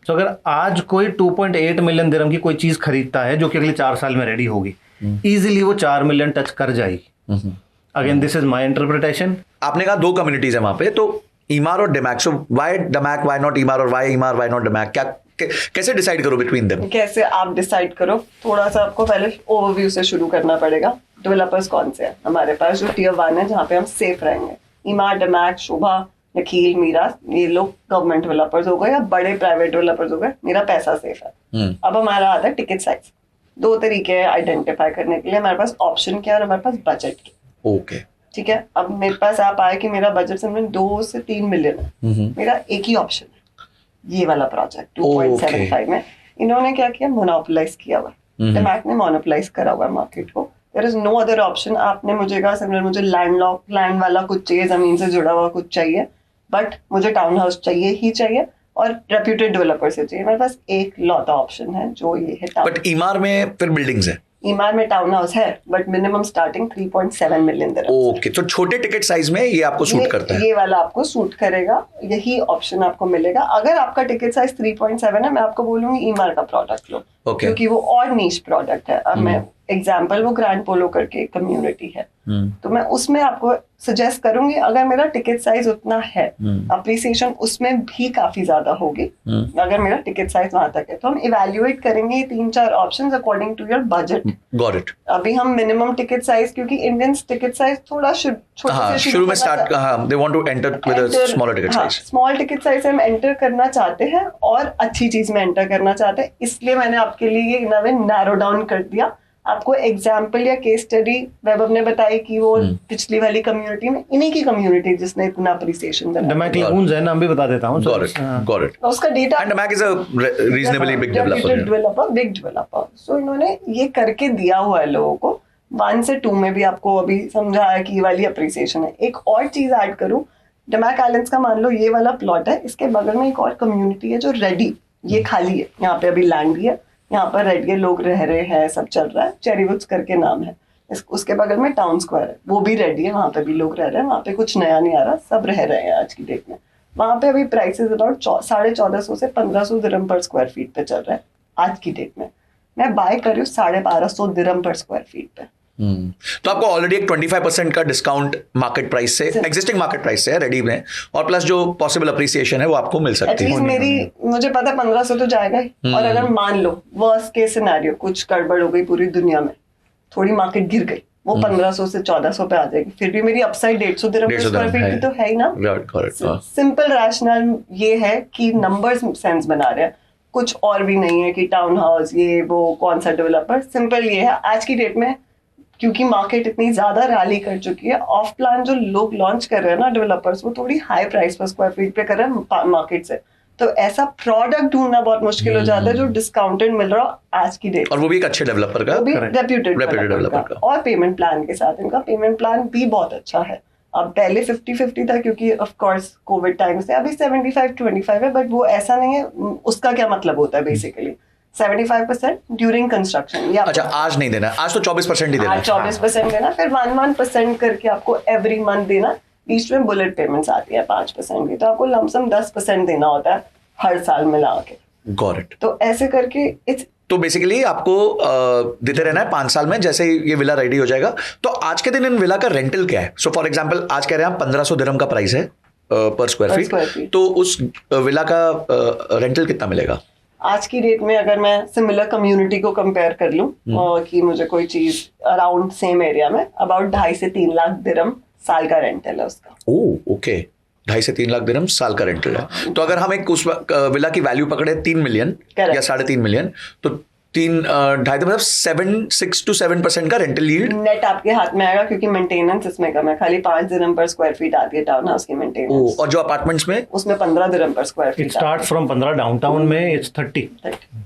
तो अगर आज कोई 2.8 मिलियन दिरहम की कोई चीज खरीदता है जो कि अगले 4 साल में रेडी होगी, इजीली वो 4 मिलियन टच कर जाएगी। Again this is my interpretation. आपने कहा 2 कम्युनिटीज है वहां पे, तो ईमार और डमैक, सो व्हाई डमैक, व्हाई नॉट ईमार, और व्हाई ईमार, व्हाई नॉट डमैक? क्या कैसे डिसाइड करो बिटवीन देम? कैसे आप डिसाइड करो, थोड़ा सा आपको पहले ओवरव्यू से शुरू करना पड़ेगा। डेवलपर्स कौन से हैं हमारे पास जो टियर 1 है, जहाँ पे हम सेफ रहेंगे? ईमार, डमैक, शोभा, निखिल, मीरा, ये लोग गवर्नमेंट डेवलपर्स हो गए या बड़े प्राइवेट डेवलपर्स हो गए, मेरा पैसा सेफ है। अब हमारा आता है टिकट साइज। 2 तरीके हैं आइडेंटिफाई करने के लिए, हमारे पास ऑप्शन क्या है और हमारे पास बजट क्या। ओके, ठीक है, अब मेरे पास आप आए कि मेरा बजट समझ 2 से 3 मिलियन है, मेरा एक ही ऑप्शन है, ये वाला प्रोजेक्ट 2.75 में। इन्होंने क्या किया? मोनोपोलाइज किया हुआ, डमैक ने मोनोपोलाइज करा हुआ मार्केट को। There is no other option. आपने मुझे कहा समझ मुझे लैंड वाला कुछ चाहिए, जमीन से जुड़ा हुआ कुछ चाहिए, बट मुझे टाउन हाउस चाहिए ही चाहिए और रेप्यूटेड डेवलपर से चाहिए। मेरे पास एक लौता ऑप्शन है जो ये है। बट ईमार में फिर बिल्डिंग्स है? ईमार में टाउन हाउस है, but minimum starting 3.7 million dirham. Okay, तो छोटे टिकट साइज में ये आपको सूट करता है? ये वाला आपको सूट करेगा, यही ऑप्शन आपको मिलेगा। अगर आपका टिकट साइज 3.7 है, मैं आपको बोलूंगी ईमार का प्रोडक्ट लो, क्योंकि वो और नीश प्रोडक्ट है। अब मैं एग्जाम्पल, वो ग्रैंड पोलो करके कम्युनिटी है, तो मैं उसमें आपको सजेस्ट करूंगी। अगर मेरा टिकट साइज उतना है, अप्रिसिएशन उसमें भी काफी ज्यादा होगी। अगर मेरा टिकट साइज वहां तक है, तो हम इवेल्युएट करेंगे 3-4 options according to your budget. Got it. अभी हम मिनिमम टिकट साइज, क्योंकि इंडियन टिकट साइज थोड़ा छोटे से शुरू में start, they want to enter with a smaller ticket size. Small ticket size हम एंटर करना चाहते हैं और अच्छी चीज में एंटर करना चाहते हैं, इसलिए मैंने आपके लिए ये नैरो डाउन कर दिया। आपको एग्जाम्पल या केस स्टडी वैभव ने बताई कि वो पिछली वाली कम्युनिटी में, इन्हीं की कम्युनिटी जिसने इतना अप्रिसिएशन दिया। डमैक लगून्स है, नाम भी बता देता हूँ। Got it. उसका data, and Damac is a reasonably big developer, big developer. So इन्होंने ये करके दिया हुआ है लोगों को। 1 से 2 में भी आपको अभी समझाया कि ये वाली अप्रिसिएशन है। एक और चीज ऐड करूं, डमैक आइलैंड्स का मान लो ये वाला प्लॉट है, इसके बगल में एक और कम्युनिटी है जो रेडी, ये खाली है, यहाँ पे अभी लैंड भी है, यहाँ पर रेडी है, लोग रह रहे हैं, सब चल रहा है, चेरीवुड्स करके नाम है। उसके बगल में टाउन स्क्वायर है, वो भी रेडी है, वहाँ पे भी लोग रह रहे हैं, वहाँ पे कुछ नया नहीं आ रहा, सब रह रहे हैं आज की डेट में। वहाँ पे अभी प्राइसेस अबाउट 1450 से 1500 दिरहम पर स्क्वायर फीट पे चल रहा है आज की डेट में। मैं बाय कर रही हूँ 1250 दिरहम पर स्क्वायर फीट पे। तो आपको ऑलरेडी एक 25% का डिस्काउंट मार्केट प्राइस से, एग्जिस्टिंग मार्केट प्राइस से रेडी में, और प्लस जो पॉसिबल अप्रिसिएशन है वो आपको मिल सकती है। मुझे पता है 1500 तो जाएगा ही। और अगर मान लो वर्स्ट केस सिनेरियो, कुछ गड़बड़ हो गई पूरी दुनिया में, थोड़ी मार्केट गिर गई, वो 1500 से 1400 पे आ जाएगी, फिर भी मेरी अपसाइड 150 दिरहम पर 150 स्क्वायर फीट है। की तो है ही ना। सिंपल रैशनल ये है कि नंबर्स सेंस बना रहे हैं, कुछ और भी नहीं है कि टाउन हाउस ये वो कौन सा डेवलपर। सिंपल ये है आज की डेट में, क्योंकि मार्केट इतनी ज्यादा रैली कर चुकी है, ऑफ प्लान जो लोग लॉन्च कर रहे हैं ना डेवलपर्स, वो थोड़ी हाई प्राइस पर स्क्वायर फीट पे कर रहे हैं मार्केट से, तो ऐसा प्रोडक्ट ढूंढना बहुत मुश्किल हो जाता है जो डिस्काउंटेड मिल रहा हो आज की डेट, और वो भी एक अच्छे डेवलपर का, वो भी Correct. Reputed Reputed developer developer का, का। और पेमेंट प्लान के साथ इनका पेमेंट प्लान भी बहुत अच्छा है। अब पहले 50-50 था क्योंकि ऑफ कोर्स कोविड टाइम से, अभी 75-25 है, बट वो ऐसा नहीं है। उसका क्या मतलब होता है बेसिकली 75% ड्यूरिंग कंस्ट्रक्शन, या अच्छा आज नहीं देना, आज तो 24% ही देना है। 24% देना, फिर 1% करके आपको एवरी मंथ देना, बीच में बुलेट पेमेंट्स आती है 5% की, तो आपको लमसम 10% देना होता है हर साल मिला के। Got it. तो ऐसे करके इट्स तो बेसिकली आपको देते रहना है 5 साल में, जैसे ही ये विला रेडी हो जाएगा। तो आज के दिन इन विला का रेंटल क्या है? सो फॉर एग्जांपल आज कह रहे हैं आप 1500 दिरहम का प्राइस है पर स्क्वायर square फीट, feet। तो उस विला का रेंटल कितना मिलेगा? आज की डेट में अगर मैं सिमिलर कम्युनिटी को कंपेयर कर लूं कि मुझे कोई चीज अराउंड सेम एरिया में, अबाउट 2.5 से 3 लाख दिरहम साल का रेंटल है उसका। ओह ओके, 2.5 से 3 लाख दिरहम साल का रेंटल है। तो अगर हम एक उस विला की वैल्यू पकड़े 3 मिलियन Correct। या 3.5 मिलियन, तो 3.5 मतलब 6 to 7% का रेंटल यील्ड। नेट आपके हाथ में आएगा क्योंकि मेंटेनेंस इसमें कम है, खाली 5 दिरहम पर स्क्वायर फीट आती है टाउन हाउस की मेंटेनेंस, और जो अपार्टमेंट्स में उसमें 15 दिरहम पर square it feet start from 15 downtown में, इट्स 30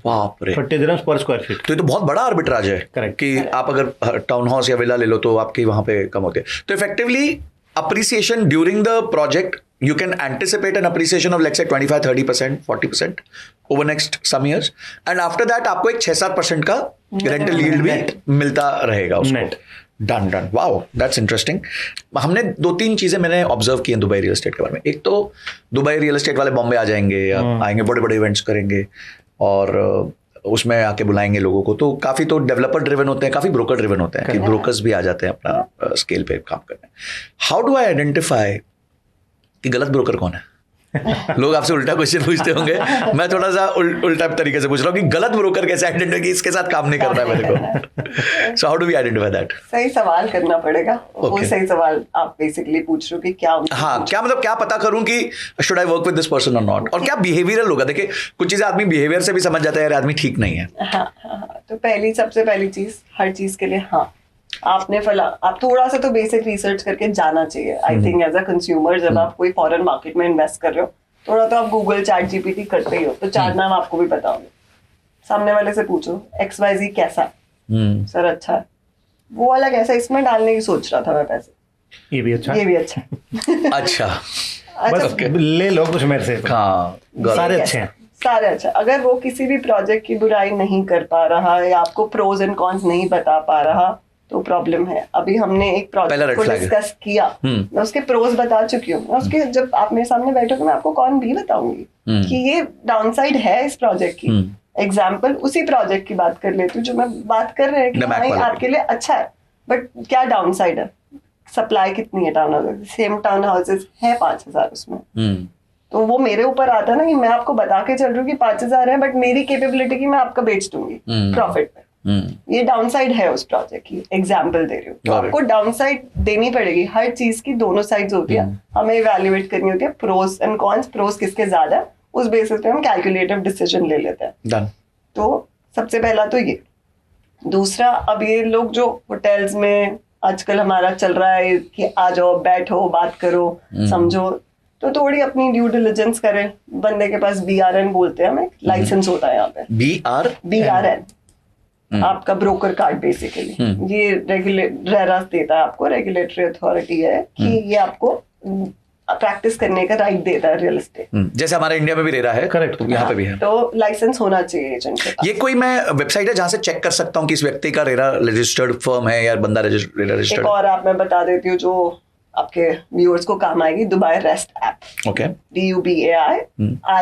बाप रे, 30 दिरहम्स पर स्क्वायर फीट। तो ये तो बहुत बड़ा आर्बिट्राज है। Correct। कि आप अगर टाउन हाउस या विला ले लो तो आपकी वहां पे कम होती है। तो effectively appreciation during the project, you can anticipate an appreciation of let's say 25-30%, 40% over next some years, and after that आपको एक 6-7% का रेंटल यील्ड भी मिलता रहेगा उसको। Net। Done done, wow that's interesting. हमने 2-3 चीजें मैंने ऑब्जर्व की हैं दुबई रियल एस्टेट के बारे में। एक तो दुबई रियल एस्टेट वाले बॉम्बे आ जाएंगे या आएंगे, बड़े बड़े इवेंट्स करेंगे और उसमें आके बुलाएंगे लोगों को, तो काफी तो डेवलपर ड्रिवन होते हैं, काफी ब्रोकर ड्रिवन होते हैं कि ब्रोकर्स भी आ जाते हैं अपना स्केल पे काम करने। हाउ डू आई आइडेंटिफाई कि गलत ब्रोकर कौन है? लोग आपसे उल्टा क्वेश्चन पूछते होंगे, मैं थोड़ा सा उल्टा तरीके से पूछ रहा हूँ कि गलत ब्रोकर कैसे आइडेंटिफाई, कि इसके साथ काम नहीं करना है मेरे को। So how do we identify that? सही सवाल करना पड़ेगा। वो Okay। सही सवाल आप बेसिकली पूछ रहे हो कि क्या हाँ, क्या मतलब क्या पता करूं कि should I work with this person और नॉट, और क्या बिहेवियरल होगा? देखिए कुछ चीजें आदमी बिहेवियर से भी समझ जाता है यार आदमी ठीक नहीं है। हाँ। तो सबसे पहली चीज, हर चीज के लिए हाँ आपने आप थोड़ा सा तो बेसिक रिसर्च करके जाना चाहिए। I think as a consumer जब आप कोई फॉरेन मार्केट में इन्वेस्ट कर रहे हो, थोड़ा तो आप गूगल चैट जीपीटी करते ही हो, तो 4 नाम आपको भी पता होंगे। सामने वाले से पूछो XYZ कैसा, सर अच्छा है, वो वाला कैसा, इसमें डालने की सोच रहा था मैं पैसे, ये भी अच्छा ये भी अच्छा है। अच्छा, बस अच्छा ले लो कुछ मेरे से। हाँ सारे अच्छे हैं। सारे अच्छा। अगर वो किसी भी प्रोजेक्ट की बुराई नहीं कर पा रहा या आपको प्रोज एंड कॉन्स नहीं बता पा रहा तो प्रॉब्लम है। अभी हमने एक पहला प्रोजेक्ट red को flag है। डिस्कस किया, मैं उसके प्रोज बता चुकी हूँ, मैं उसके जब आप मेरे सामने बैठोगे मैं आपको कौन भी बताऊंगी कि ये डाउनसाइड है इस प्रोजेक्ट की। एग्जाम्पल उसी प्रोजेक्ट की बात कर लेती हूँ जो मैं बात कर रहे हैं कि The Mac हाँ, ये वाले आपके लिए अच्छा है, बट क्या डाउनसाइड है? सप्लाई कितनी है town house, same town houses है 5000 उसमें, तो वो मेरे ऊपर आता है ना कि मैं आपको बता के चल रही हूँ कि 5000 है, बट मेरी कैपेबिलिटी की मैं आपका बेच दूंगी प्रॉफिट पे। ये डाउनसाइड है उस प्रोजेक्ट की, एग्जाम्पल दे रही हूँ। तो Got it। आपको डाउनसाइड देनी पड़ेगी। हर चीज की दोनों साइड्स होती है, हमें इवैल्यूएट करनी होती है प्रोस एंड कॉन्स, प्रोस किसके ज्यादा है, उस बेसिस पे हम कैलकुलेटिव डिसीजन ले लेते हैं। डन। तो सबसे पहला तो ये। दूसरा, अब ये लोग जो होटल्स में आजकल हमारा चल रहा है कि आ जाओ, बैठो, बात करो, समझो, तो थोड़ी अपनी ड्यू डिलिजेंस करें। बंदे के पास BRN बोलते हैं, हमें लाइसेंस होता है यहाँ पे, BRN आपका ब्रोकर कार्ड बेसिकली। ये रेरा देता है आपको, रेगुलेटरी अथॉरिटी है कि ये आपको प्रैक्टिस करने का राइट देता है रियल एस्टेट। जैसे हमारे इंडिया में भी रह रहा है, करेक्ट, यहाँ पे भी है। तो लाइसेंस होना चाहिए एजेंट के पास। ये कोई मैं वेबसाइट है जहां से चेक कर सकता हूँ कि इस व्यक्ति का रेरा रजिस्टर्ड फर्म है या बंदा रेरा एक रजिस्टर्ड? और आप मैं बता देती हूँ जो आपके व्यूअर्स को काम आएगी, Dubai rest app, okay DUBAI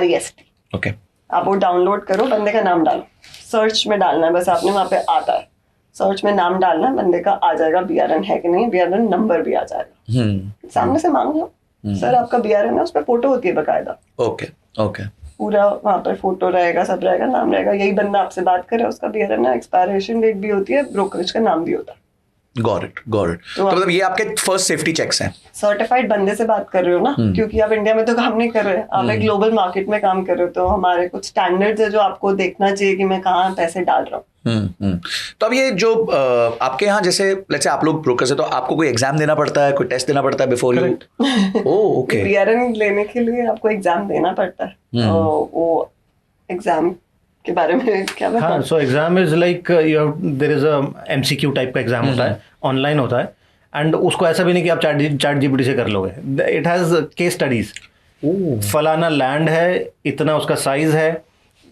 REST। Okay, आप वो डाउनलोड करो, बंदे का नाम डालो, सर्च में डालना है बस, आपने वहां पे आता है, सर्च में नाम डालना है, बंदे का आ जाएगा BRN है कि नहीं, BRN नंबर भी आ जाएगा। सामने से मांग लो, सर आपका BRN है, उस पर फोटो होती है बकायदा, ओके ओके, पूरा वहां पर फोटो रहेगा, सब रहेगा, नाम रहेगा, यही बंदा आपसे बात करे, उसका BRN है, एक्सपायरेशन डेट भी होती है, ब्रोकरेज का नाम भी होता है। गॉट इट तो मतलब ये आपके फर्स्ट सेफ्टी चेक्स हैं। सर्टिफाइड बंदे से बात कर रहे हो ना, क्योंकि आप इंडिया में तो काम नहीं कर रहे, आप एक ग्लोबल मार्केट में काम कर रहे हो, तो हमारे कुछ स्टैंडर्ड्स है जो आपको देखना चाहिए कि मैं कहाँ पैसे डाल रहा हूँ। तो अब ये जो आपके यहाँ जैसे लेट्स से आप लोग ब्रोकर से, तो आपको कोई एग्जाम देना पड़ता है, कोई टेस्ट देना पड़ता है बिफोर यू? ओके। बीआरएन लेने के लिए आपको एग्जाम देना पड़ता है। वो एग्जाम के बारे में क्या बताऊं? हाँ, so exam is like you have their is a MCQ type का एग्जाम होता है, ऑनलाइन होता है, एंड उसको ऐसा भी नहीं कि आप चैट जीपीटी से कर लोगे। इट हैज केस स्टडीज, फलाना लैंड है, इतना उसका साइज है,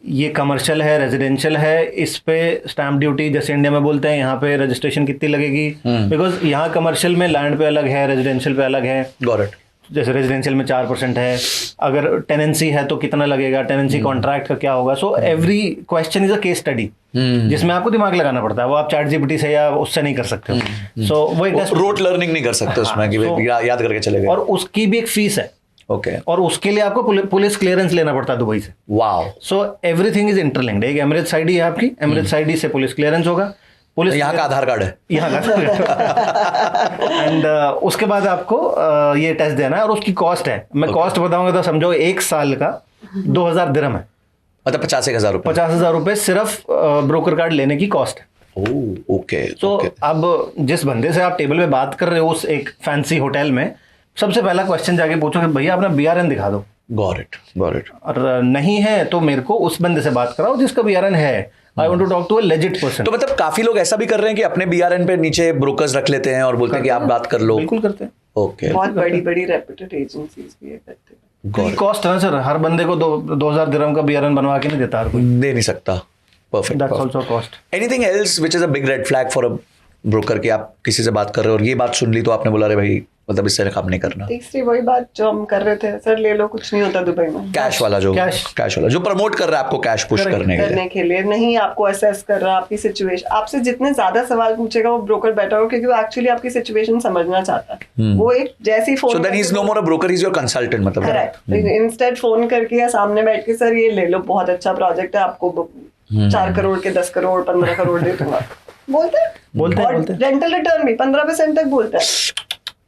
ये कमर्शियल है, रेजिडेंशियल है, इस पे स्टैम्प ड्यूटी जैसे इंडिया में बोलते हैं, यहाँ पे रजिस्ट्रेशन कितनी लगेगी, बिकॉज यहाँ कमर्शियल में लैंड पे अलग है, रेजिडेंशियल पे अलग है। Got it. जैसे रेजिडेंशियल में 4% है, अगर टेनेंसी है तो कितना लगेगा, टेनेंसी कॉन्ट्रैक्ट का क्या होगा। So every question is a case study जिसमें आपको दिमाग लगाना पड़ता है, वो आप चैट जीपीटी से या उससे नहीं कर सकते हो। सो वो एक रोट लर्निंग नहीं कर सकते उसमें कि याद करके चले गए। और उसकी भी एक फीस है। ओके। और उसके लिए आपको पुलिस क्लियरेंस लेना पड़ता है दुबई से। Wow. So everything is interlinked. एक एमिरेट्स आईडी है आपकी, एमिरेट्स आईडी से पुलिस क्लियरेंस होगा, पुलिस यहाँ का आधार कार्ड है, यहाँ का एंड उसके बाद आपको ये टेस्ट देना है, और उसकी कॉस्ट है, मैं कॉस्ट बताऊंगा तो समझो 1 साल का 2000 दिरहम है, मतलब 50,000 रुपए। 50,000 रुपए सिर्फ ब्रोकर कार्ड लेने की कॉस्ट है। ओके। तो अब जिस बंदे से आप टेबल पे बात कर रहे हो उस एक फैंसी होटल में, सबसे पहला क्वेश्चन जाके पूछो कि भैया अपना बीआरएन दिखा दो। Got it. और नहीं है तो मेरे को उस बंदे से बात कराओ जिसका बीआरएन है। I want to talk to a legit person. तो मतलब काफी लोग ऐसा भी कर रहे हैं कि अपने बीआरएन पे नीचे ब्रोकर्स रख लेते हैं और बोलते हैं कि आप बात कर लो। बिल्कुल करते हैं। ओके। बहुत बड़ी रेप्यूटेड एजेंसीज भी ये करते हैं। क्योंकि कॉस्ट है ना सर, हर बंदे को 2000 दिरहम का बीआरएन बनवा के नहीं देता हर कोई। दे नहीं सकता। Perfect. That's also cost. Anything else which is a big red flag for a broker कि आप किसी से बात कर रहे हो और ये बात सुन ली तो आपने बोला अरे भाई मतलब इससे काम नहीं करना। तीसरी वही बात जो हम कर रहे थे, सर ले लो, कुछ नहीं होता दुबई में। कैश वाला जो प्रमोट कर रहा है आपको कैश पुश करने के लिए नहीं, आपको असेस कर रहा है आपकी सिचुएशन। आपसे जितने ज्यादा सवाल पूछेगा वो ब्रोकर बेटर हो, क्योंकि वो एक्चुअली आपकी सिचुएशन समझना चाहता है। वो एक जैसी phone, so then he is no more a broker, he is your consultant मतलब। करेक्ट। इंस्टेड फोन करके या सामने बैठ के सर ये ले लो, बहुत अच्छा प्रोजेक्ट है, आपको 4 करोड़ के 10 करोड़ 15 करोड़ दे दूंगा, बोलते हैं। रेंटल रिटर्न भी 15% तक बोलता है।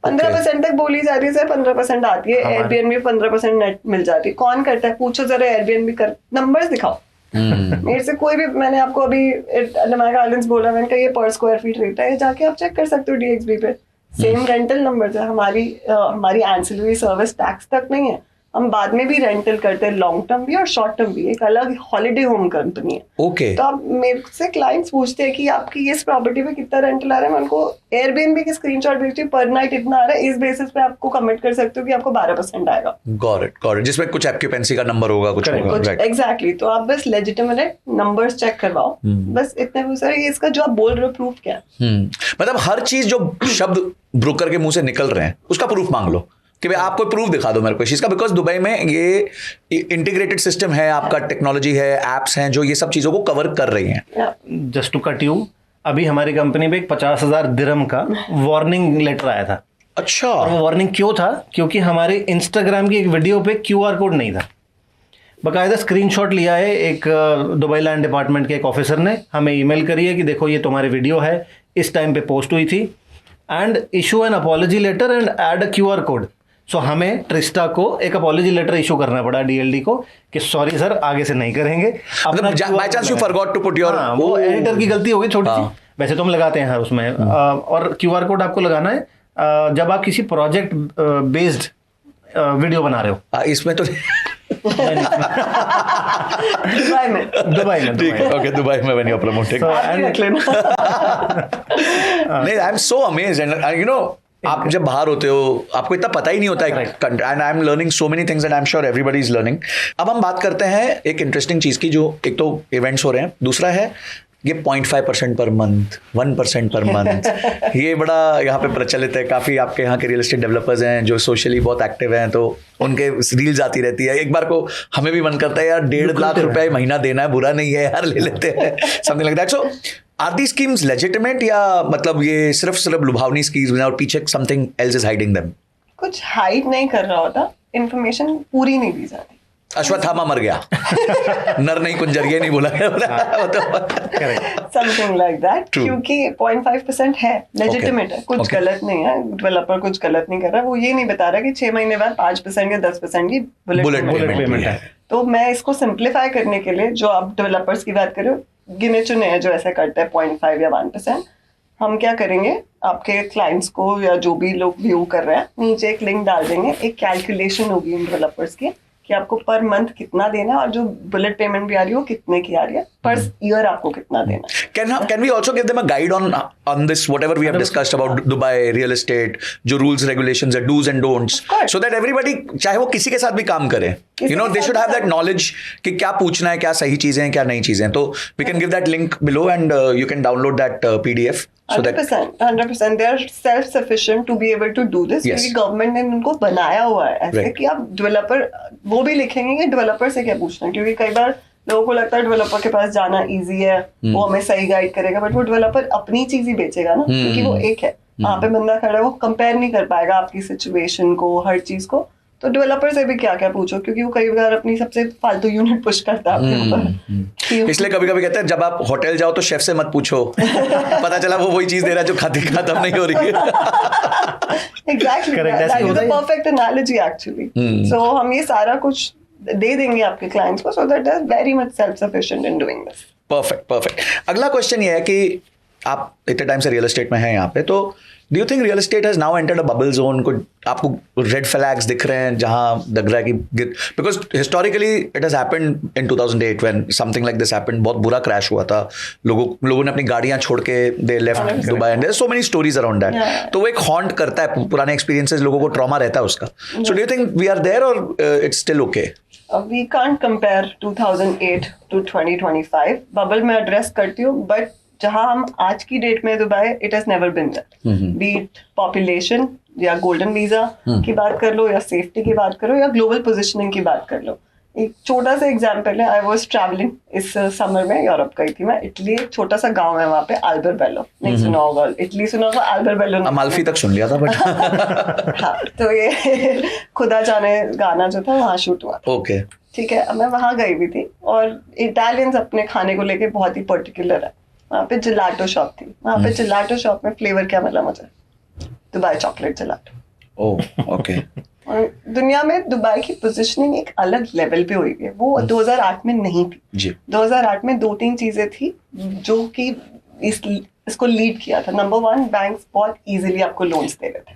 15% तक बोली जाती है सर, 15% आती है। एयरबीएनबी 15% नेट मिल जाती है। कौन करता है पूछो जरा, एयरबीएनबी कर, नंबर्स दिखाओ। मेरे से कोई भी, मैंने आपको अभी नमाइक आइलैंड्स बोला, मैंने कहा ये पर स्क्वायर फीट रेट है, जाके आप चेक कर सकते हो डीएक्सबी पे, सेम रेंटल नंबर है। हमारी एंसिलरी सर्विस टैक्स तक नहीं है। हम बाद में भी रेंटल करते हैं, लॉन्ग टर्म भी और शॉर्ट टर्म भी। एक अलग हॉलिडे होम कंपनी है। ओके। तो अब मेरे से क्लाइंट्स पूछते हैं कि आपकी इस प्रॉपर्टी पे कितना रेंटल आ रहा है, मैं उनको एयरबीएनबी की स्क्रीनशॉट भेजती हूँ, पर नाइट इतना आ रहा है, इस बेसिस पे आपको कमिट कर सकते हो कि आपको 12% आएगा। Got it. जिसमें कुछ ऑक्यूपेंसी का नंबर होगा, कुछ एग्जैक्टली। तो आप बस लेजिटिमेट नंबर्स चेक करवाओ, बस इतने। सर ये इसका जो आप बोल रहे हो प्रूफ क्या है? मतलब हर चीज जो शब्द ब्रोकर के मुंह से निकल रहे हैं उसका प्रूफ मांग लो कि भाई आप कोई प्रूफ दिखा दो मेरे को इस चीज का, बिकॉज दुबई में ये इंटीग्रेटेड सिस्टम है, आपका टेक्नोलॉजी है, एप्स हैं जो ये सब चीजों को कवर कर रही हैं। जस्ट टू कट यू, अभी हमारी कंपनी पे एक 50,000 दिरहम का वार्निंग लेटर आया था। अच्छा। और वो वार्निंग क्यों था? क्योंकि हमारे इंस्टाग्राम की एक वीडियो पे QR कोड नहीं था। बाकायदा स्क्रीनशॉट लिया है एक दुबई लैंड डिपार्टमेंट के एक ऑफिसर ने, हमें ईमेल करी है कि देखो ये तुम्हारी वीडियो है, इस टाइम पे पोस्ट हुई थी, and issue an apology letter and add a QR code. सो हमें ट्रिस्टा को एक अपॉलॉजी लेटर इशू करना पड़ा DLD को कि सॉरी सर आगे से नहीं करेंगे। By chance you forgot to put your, वो एडिटर की गलती होगी छोटी सी, वैसे तो हम लगाते हैं हर उसमें। और QR कोड आपको लगाना है जब आप किसी प्रोजेक्ट बेस्ड वीडियो बना रहे हो। इसमें तो दुबई में ठीक है। ओके, दुबई में व्हेन यू आर प्रमोटिंग। नहीं, I am so amazed and you know आप जब बाहर होते हो आपको इतना पता ही नहीं होता है, and I am learning so many things and I am sure everybody is learning. अब हम बात करते हैं एक इंटरेस्टिंग चीज की, जो एक तो इवेंट्स हो रहे हैं, दूसरा है ये 0.5% पर मंथ, 1% पर मंथ। ये बड़ा यहाँ पे प्रचलित है। काफ़ी आपके यहाँ के रियल एस्टेट डेवलपर्स हैं जो सोशली बहुत एक्टिव हैं, तो उनके रील्स आती रहती है। एक बार को हमें भी मन करता है यार 1.5 लाख रुपए महीना देना है, बुरा नहीं है यार, ले लेते हैं, something like that. So are the schemes legitimate या मतलब ये सिर्फ लुभावनी स्कीम्स और पीछे something else is hiding them? कुछ हाइड नहीं कर रहा होता, इन्फॉर्मेशन पूरी नहीं दी जाती। अश्वत्थामा मर गया नर नहीं कुंजर, ये नहीं बोला समथिंग लाइक दैट, True. क्योंकि 0.5% है, लेजिटिमेट है, कुछ Okay. गलत नहीं है, डेवलपर कुछ गलत नहीं कर रहा, वो ये नहीं बता रहा कि 6 महीने बाद 5% या 10% की बुलेट बुलेट पेमेंट है। तो मैं इसको सिंप्लीफाई करने के लिए, जो आप डेवलपर्स की बात करो, गिने चुने हैं जो ऐसा करते हैं 0.5 या 1%, हम क्या करेंगे, आपके क्लाइंट्स को या जो भी लोग व्यू कर रहे हैं, नीचे एक लिंक डाल देंगे, एक कैलकुलेशन होगी इन डेवलपर्स की कि आपको पर मंथ कितना देना है, और जो बुलेट पेमेंट भी आ रही है वो कितने की आ रही है, पर ईयर आपको कितना देना है। Can we also give them a guide on this, whatever we have discussed about Dubai real estate, जो rules regulations है, do's and don'ts, Of course. so that everybody, चाहे वो किसी के साथ भी काम करे, किसी you know, के they साथ should भी have that काम- knowledge कि क्या पूछना है, क्या सही चीजें हैं, क्या नई चीजें हैं। तो we can give that link below and you can download that PDF so that 100% they are self sufficient to be able to do this, Yes. क्योंकि गवर्नमेंट ने उनको बनाया हुआ है ऐसे Right. कि आप डेवलपर, वो भी लिखेंगे कि डेवलपर से क्या पूछना है, क्योंकि कई बार लोगों को लगता है डेवलपर के पास जाना इजी है, वो हमें सही गाइड करेगा, बट वो डेवलपर अपनी चीज ही बेचेगा ना, क्योंकि वो एक है, वहाँ पे बंदा खड़ा है, वो कंपेयर नहीं कर पाएगा आपकी सिचुएशन को, हर चीज को। तो डेवलपर से भी क्या क्या पूछो, क्योंकि वो कई बार अपनी सबसे फालतू यूनिट पुश करता है आपके ऊपर। इसलिए कभी कभी कहते हैं जब आप होटल जाओ तो शेफ से मत पूछो पता चला वो वही चीज दे रहा है जो खाते खत्म नहीं हो रही है। Exactly, Correct, that ऐसे is होता a है। perfect analogy actually. So हम ये सारा कुछ दे देंगे आपके क्लाइंट्स को, so that they are very much self-sufficient in doing this. Perfect. अगला क्वेश्चन ये है कि आप इतने टाइम से रियल एस्टेट में हैं यहाँ पे, तो do you think real estate has now entered a bubble zone? को आपको रेड फ्लैग्स दिख रहे हैं जहाँ लग रहा है कि because historically it has happened in 2008 when something like this happened, बहुत बुरा क्रैश हुआ था, लोगों ने अपनी गाड़ियां छोड़ के they left Dubai and there so many stories around that. तो वो एक हॉन्ट करता है, पुराने एक्सपीरियंसेस, लोगों को ट्रॉमा रहता है उसका। So do you think we are there और it's still okay? We can't compare 2008 to 2025. Bubble में एड्रेस करती हूँ, बट जहाँ हम आज की डेट में Dubai, it has never been there. बीट पॉपुलेशन या गोल्डन वीजा की बात कर लो, या सेफ्टी की बात करो, या ग्लोबल पोजिशनिंग की बात कर लो। एक छोटा सा एग्जाम्पल है, आई वॉज ट्रैवलिंग इस समर में, यूरोप गई थी मैं, इटली, एक छोटा सा गांव है वहाँ पे, अल्बरबेलो, नहीं सुना होगा, इटली सुना होगा, अल्बरबेलो अमाल्फी तक सुन लिया था बट हाँ, तो ये खुदा जाने गाना जो था वहाँ शूट हुआ। ओके, ठीक है, मैं वहां गई भी थी, और इटालियंस अपने खाने को लेके बहुत ही पर्टिकुलर है। वहाँ पे जिलाटो शॉप थी, वहाँ पे जिलाटो शॉप में फ्लेवर क्या मिला मुझे, Dubai chocolate gelato. Oh okay. और दुनिया में दुबई की पोजीशनिंग एक अलग लेवल पे हुई है, वो 2008 में नहीं थी जी। 2008 में 2-3 चीजें थी जो कि इसको लीड किया था। नंबर 1, बैंक्स बहुत इजीली आपको लोन्स दे रहे थे,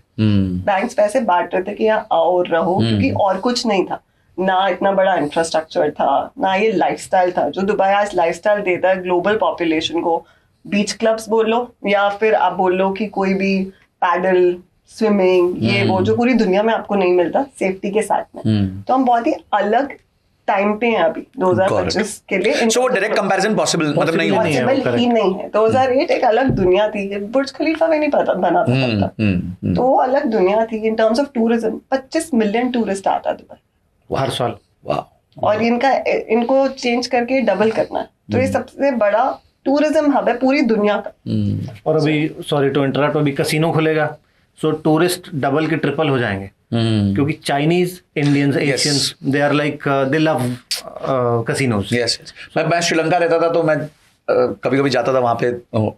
बैंक्स पैसे बांट रहे थे कि यहाँ आओ रहो, क्योंकि और कुछ नहीं था, ना इतना बड़ा इंफ्रास्ट्रक्चर था, ना ये लाइफस्टाइल था जो दुबई आज लाइफस्टाइल देता है ग्लोबल पॉपुलेशन को। बीच क्लब्स बोल लो, या फिर आप बोल लो कि कोई भी पैडल, स्विमिंग, ये वो जो पूरी दुनिया में आपको नहीं मिलता सेफ्टी के साथ में। तो हम बहुत ही अलग टाइम पे हैं अभी 2025 के लिए। सो वो डायरेक्ट कंपैरिजन पॉसिबल मतलब नहीं नहीं है, होता। पॉसिबल ही नहीं है। 2008 एक अलग दुनिया थी, बुर्ज खलीफा भी नहीं पता बना था तब तक, तो वो अलग दुनिया थी। In terms of tourism 25 million tourist आता दुबई हर साल। वाह। और इनको चेंज करके डबल करना है, तो ये सबसे बड़ा टूरिज्म हब है पूरी दुनिया का। और अभी सॉरी टू इंटरप्ट, अभी कसिनो खुलेगा, सो टूरिस्ट डबल के ट्रिपल हो जाएंगे, क्योंकि Chinese, Indians, Asians, they are like they love casinos. Yes, मैं श्रीलंका रहता था, तो मैं कभी कभी जाता था वहाँ पे,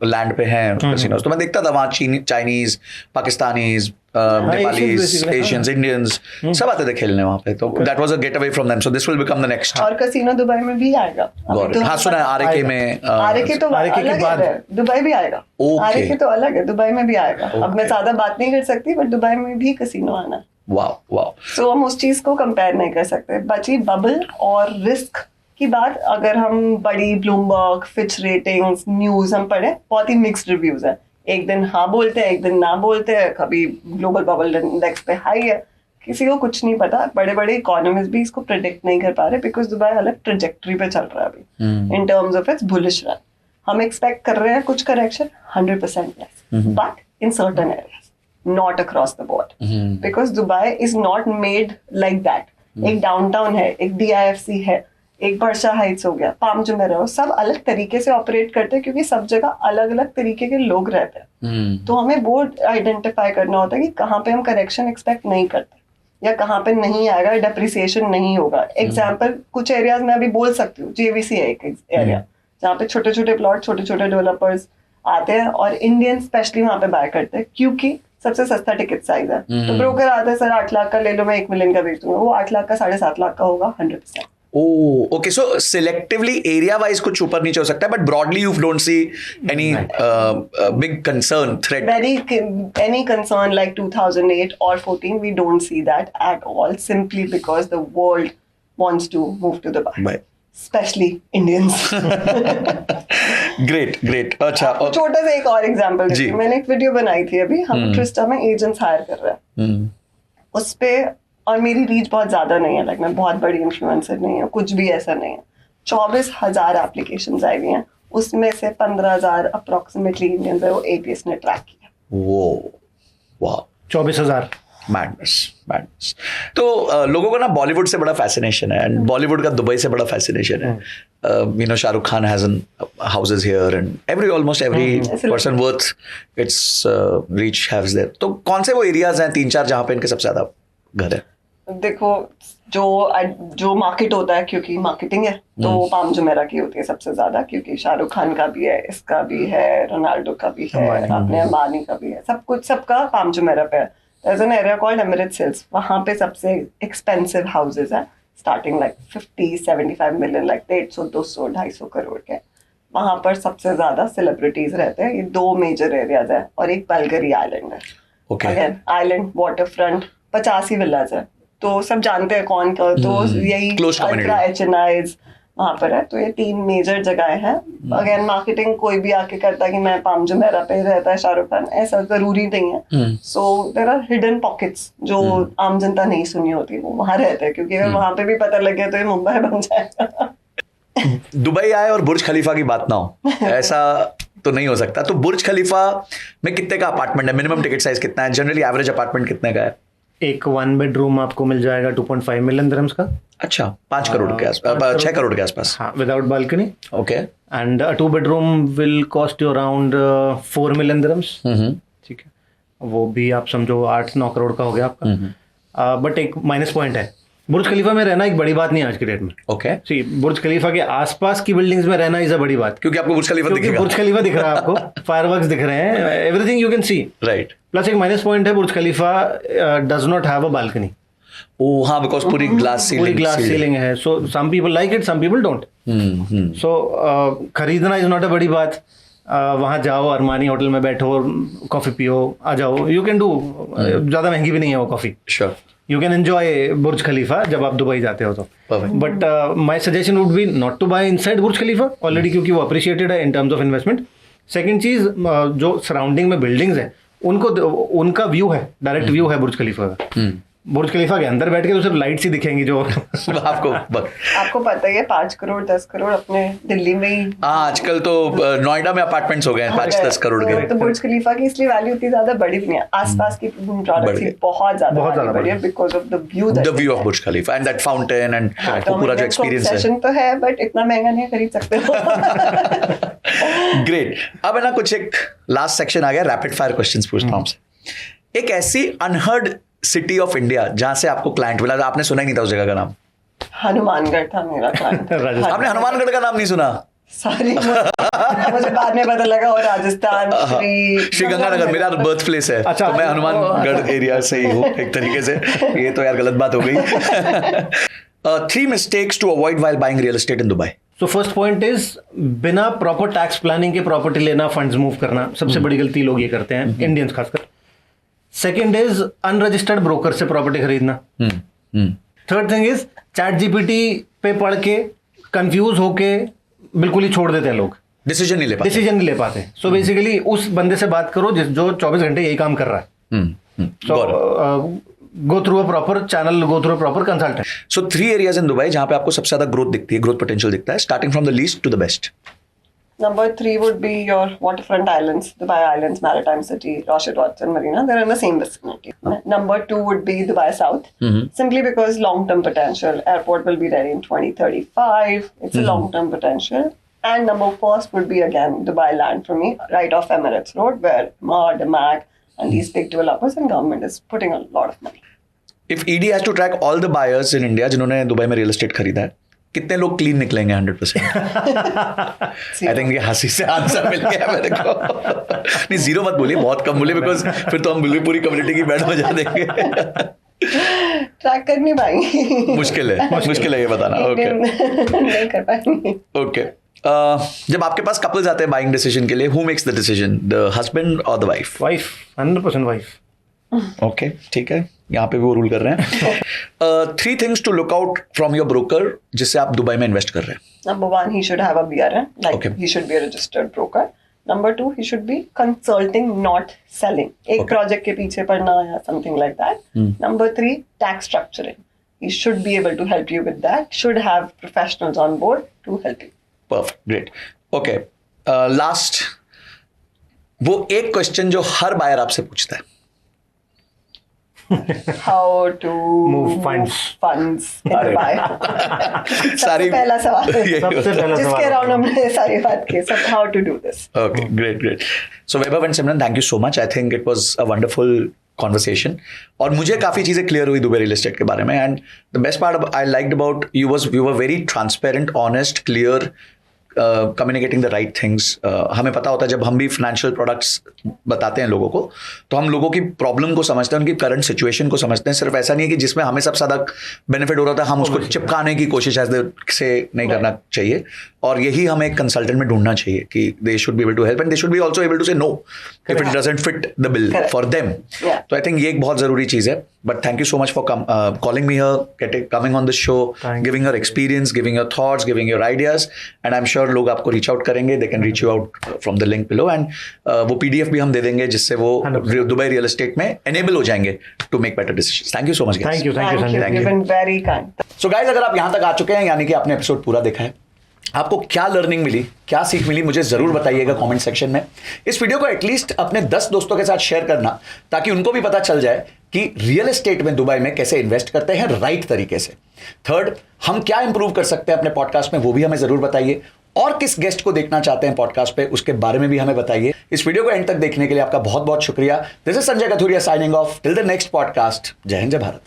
लैंड पे हैं कसिनोज, तो मैं देखता था वहाँ Chinese, Pakistanis, Nepalese, Asians, Indians सब आते थे खेलने वहाँ पे, तो that was a get away from them, so this will become the next. और कसिनो दुबई में भी आएगा। तो हाँ सुना है आरके में, आरके तो आरके के अलग बाद है, दुबई भी आएगा। Okay. आरके तो अलग है, दुबई में भी आएगा। अब मैं ज्यादा बात नहीं कर सकती, बट दुबई में भी कसिनो आना है। Wow wow. सो हम उस चीज को कंपेयर नहीं कर सकते। बची बबल और रिस्क की बात, अगर हम बड़ी ब्लूमबर्ग, फिच रेटिंग्स, न्यूज हम पढ़े, बहुत ही मिक्स्ड रिव्यूज है। एक दिन हाँ बोलते हैं, एक दिन ना बोलते हैं, कभी ग्लोबल बबल इंडेक्स पे हाई है, किसी को कुछ नहीं पता। बड़े बड़े इकोनॉमिस्ट भी इसको प्रिडिक्ट नहीं कर पा रहे, बिकॉज दुबई अलग ट्रेजेक्टरी पे चल रहा है अभी in terms of its bullish run. हम एक्सपेक्ट कर रहे हैं कुछ correction, 100% yes, but in certain areas, not across the board, because Dubai is not made like that. एक डाउनटाउन है, एक DIFC है, एक बर्शा हाइट्स हो गया, पाम जुमेरा, सब अलग तरीके से ऑपरेट करते हैं, क्योंकि सब जगह अलग अलग तरीके के लोग रहते हैं। तो हमें वो आइडेंटिफाई करना होता है कि कहाँ पे हम करेक्शन एक्सपेक्ट नहीं करते। या कहाँ पे नहीं आएगा, डेप्रिसिएशन नहीं होगा। एग्जाम्पल कुछ एरियाज में अभी बोल सकती हूँ, JVC है एक एरिया जहाँ पे छोटे छोटे प्लॉट, छोटे छोटे डेवलपर्स आते हैं और इंडियन स्पेशली वहाँ पे बाय करते हैं क्योंकि सबसे सस्ता टिकट साइज है। तो ब्रोकर आता है, सर 8 लाख का ले लो, मैं 1 मिलियन का बेच दूंगा, वो 8 लाख का 7.5 लाख का होगा 100%। Oh, okay. So selectively area-wise कुछ ऊपर नीचे हो सकता है, but broadly you don't see any big concern, threat. Any concern like 2008 or 14, we don't see that at all, simply because the world wants to move to Dubai. Right. Especially Indians. Great, great. अच्छा. छोटा सा एक और example जी. मैंने एक video बनाई थी अभी, हम ट्रिस्टा में एजेंट्स हायर कर रहे हैं उस पे, और मेरी रीच बहुत ज्यादा नहीं है, लाइक मैं बहुत बड़ी इन्फ्लुएंसर नहीं हूँ, कुछ भी ऐसा नहीं है। 24,000 एप्लीकेशंस आई हुई हैं, उसमें से 15,000 अप्रोक्सीमेटली इंडियंस है, वो APS ने ट्रैक किया। वो वाह, 24,000। मैडनेस। तो लोगों को ना बॉलीवुड से बड़ा फैसिनेशन है, एंड बॉलीवुड का दुबई से बड़ा फैसिनेशन है। You know, Shahrukh Khan has houses here and almost every person worth its rich haves there. तो कौन से वो एरियाज हैं 3-4 जहाँ पे इनके सबसे ज्यादा घर है? देखो, जो मार्केट होता है, क्योंकि मार्केटिंग है तो पाम जुमेरा की होती है सबसे ज्यादा, क्योंकि शाहरुख खान का भी है, इसका भी है, रोनाल्डो का भी है, अपने अंबानी का भी है, सब कुछ सबका पाम जुमेरा पे है। There's an area called Emirates Hills, वहाँ पे सबसे एक्सपेंसिव हाउसेज है, starting like 50-75 million, like 150, 200, 250 crore के। वहाँ पर सबसे ज्यादा सेलिब्रिटीज रहते हैं। ये 2 मेजर एरियाज है और एक पलगरी आइलैंड है। Again island, water front, 85 villas है, तो सब जानते हैं कौन का, तो यही अल्ट्रा HNIs वहाँ पर है। तो ये 3 मेजर जगह हैं। अगेन मार्केटिंग कोई भी आके करता है कि मैं पाम जुमेरा पे रहता है शाहरुख खान, ऐसा जरूरी नहीं है। So there are hidden pockets जो आम जनता नहीं सुनी होती, वो वहाँ रहते हैं, क्योंकि अगर वहाँ पे भी पता लग गया तो ये मुंबई बन जाएगा। दुबई आए और बुर्ज खलीफा की बात ना हो, ऐसा तो नहीं हो सकता। तो बुर्ज खलीफा में कितने का अपार्टमेंट है? मिनिमम टिकट साइज कितना है? जनरली एवरेज अपार्टमेंट कितने का है? एक 1 बेडरूम आपको मिल जाएगा 2.5 मिलियन दिरहम्स का। अच्छा, 5 करोड़ के आसपास, 6 करोड़ के आसपास। हाँ, without balcony. Okay. And 2 bedroom will cost you around 4 million dirhams. ठीक है, वो भी आप समझो 8-9 करोड़ का हो गया आपका। बट एक माइनस पॉइंट है, बुर्ज खलीफा में रहना एक बड़ी बात नहीं है आज की डेट में। ओके। सी, बुर्ज खलीफा के आसपास की बिल्डिंग्स में रहना इज अ बड़ी बात, क्योंकि आपको बुर्ज खलीफा दिखेगा। बुर्ज खलीफा दिख रहा है आपको, फायरवर्क्स दिख रहे हैं, everything you can see. Right. Plus एक माइनस पॉइंट है, Burj Khalifa does not have a balcony. Oh हाँ, बिकॉज पूरी ग्लास सीलिंग है। So some people like it, some people don't. So खरीदना इज नॉट अ बड़ी बात। वहाँ जाओ, अरमानी होटल में बैठो, कॉफी पियो, आ जाओ, यू कैन डू। ज्यादा महंगी भी नहीं है वो coffee. Sure. You can enjoy Burj Khalifa जब आप दुबई जाते हो तो। But my suggestion would be not to buy inside Burj Khalifa already, क्योंकि वो appreciated है in terms of investment. Second चीज़, जो surrounding में buildings है उनका व्यू है, डायरेक्ट व्यू है बुर्ज खलीफा का। बुर्ज खलीफा के अंदर बैठ के तो सिर्फ लाइट्स ही दिखेंगी जो आपको पता ही है 5 करोड़ 10 करोड़ अपने दिल्ली में ही। आजकल तो नोएडा में अपार्टमेंट्स हो गए हैं 5-10 करोड़ के। तो बुर्ज खलीफा की इसलिए वैल्यू इतनी ज्यादा बड़ी भी नहीं है, आसपास की प्रोडक्ट्स की बहुत ज्यादा बड़ी है because of the view of Burj Khalifa and that fountain and पूरा जो एक्सपीरियंस है। तो है, बट इतना महंगा नहीं खरीद सकते हो। ग्रेट। अब है ना, कुछ एक लास्ट सेक्शन आ गया, रैपिड फायर क्वेश्चंस पूछता हूं आपसे। एक ऐसी अनहर्ड सिटी ऑफ इंडिया जहां से आपको क्लाइंट मिला, आपने सुना ही नहीं था उस जगह का नाम? हनुमानगढ़ था मेरा क्लाइंट। आपने हनुमानगढ़ का नाम नहीं सुना? सॉरी, मुझे बाद में पता लगा। और राजस्थान श्री गंगानगर मेरा बर्थ प्लेस है। अच्छा, मैं हनुमानगढ़ एरिया से ही हूँ एक तरीके से। ये तो यार गलत बात हो गई। 3 mistakes to avoid while buying real estate in Dubai. So first point is, बिना प्रॉपर टैक्स प्लानिंग के प्रॉपर्टी लेना, फंड्स मूव करना, सबसे बड़ी गलती लोग ये करते हैं, इंडियंस खासकर। सेकेंड इज अनरजिस्टर्ड ब्रोकर से प्रॉपर्टी खरीदना। थर्ड थिंग इज ChatGPT पे पढ़ के कंफ्यूज होके बिल्कुल ही छोड़ देते हैं लोग, डिसीजन नहीं ले पाते। सो बेसिकली उस बंदे से बात करो जो 24 घंटे यही काम कर रहा है। सो go through a proper channel, go through a proper consultant. So 3 areas in Dubai जहाँ पे आपको सबसे ज्यादा ग्रोथ दिखती है, ग्रोथ पोटेंशियल दिखता है, starting from the least to the best. Number 3 would be your waterfront islands, Dubai Islands, Maritime City, Rashid Watson Marina. They're in the same vicinity. Number 2 would be Dubai South, simply because long-term potential. Airport will be ready in 2035. It's a long-term potential. And number 4 would be again Dubai land for me, right off Emirates Road, where DAMAC and these big developers and government is putting a lot of money. If ED has to track all the buyers in India जिन्होंने Dubai में real estate खरीदा है, कितने लोग clean निकलेंगे 100%? I think ये हंसी से आंसर मिल गया मेरे को। नहीं, जीरो मत बोलिए, बहुत कम बोलिए, बिकॉज फिर तो हम पूरी कम्युनिटी की बैठ बजा देंगे। ट्रैक कर नहीं पाएंगे। मुश्किल है ये बताना। ओके, नहीं कर पाएंगे। ओके। जब आपके पास कपल्स आते हैं बाइंग डिसीजन के लिए, who makes the decision, the husband और the wife? Wife, 100% wife. Okay, ठीक है, यहाँ पे भी वो रूल कर रहे हैं। 3 things to look out from your broker जिससे आप दुबई में इन्वेस्ट कर रहे हैं। Number 1, he should have a BRN, like Okay. he should be a registered broker. Number 2, he should be consulting, not selling. एक Okay. project के पीछे पड़ना या something like that. Number 3, tax structuring. He should be able to help you with that. Should have professionals on board to help you. Perfect, great. Okay, last वो एक question जो हर buyer आपसे पूछता है। How to Move funds. in अरे Dubai. सारी सबसे पहला सवाल है। यही सबसे पहला जिसके सवाल अराउंड हमने सारी बात की, सब how to do this. Okay, great. So Vaibhav and Simran, thank you so much. I think it was a wonderful conversation. और मुझे काफ़ी चीज़ें क्लियर हुई दुबई रियल एस्टेट के बारे में, and the best part I liked about you were very transparent, honest, clear, communicating the right things. हमें पता होता है जब हम भी फाइनेंशियल प्रोडक्ट्स बताते हैं लोगों को, तो हम लोगों की प्रॉब्लम को समझते हैं, उनकी करंट सिचुएशन को समझते हैं। सिर्फ ऐसा नहीं है कि जिसमें हमें सबसे ज़्यादा बेनिफिट हो रहा था हम उसको चिपकाने की कोशिश से नहीं करना चाहिए, और यही हमें एक कंसल्टेंट में ढूंढना चाहिए कि they should be able to help and they should be also able to say no if it doesn't fit the bill for them. Yeah. तो आई थिंक ये एक बहुत ज़रूरी चीज़ है। But thank you so much for calling me here, coming on the show, Thank giving your experience, giving your thoughts, giving your ideas, and I am sure लोग आपको reach out करेंगे। They can reach you out from the link below, and वो PDF भी हम दे देंगे जिससे वो 100%. दुबई रियल एस्टेट में एनेबल हो जाएंगे to make better decisions. Thank you so much. Thank you Sanjay. Thank you. You've been very kind. So guys, अगर आप यहाँ तक आ चुके हैं यानी कि आपने एपिसोड पूरा देखा है, आपको क्या लर्निंग मिली, क्या सीख मिली, मुझे जरूर बताइएगा कमेंट सेक्शन में। इस वीडियो को एटलीस्ट अपने 10 दोस्तों के साथ शेयर करना, ताकि उनको भी पता चल जाए कि रियल एस्टेट में दुबई में कैसे इन्वेस्ट करते हैं राइट तरीके से। थर्ड, हम क्या इंप्रूव कर सकते हैं अपने पॉडकास्ट में, वो भी हमें जरूर बताइए, और किस गेस्ट को देखना चाहते हैं पॉडकास्ट पे उसके बारे में भी हमें बताइए। इस वीडियो को एंड तक देखने के लिए आपका बहुत बहुत शुक्रिया। This is Sanjay Kathuria signing off till the next podcast. जय हिंद, जय भारत।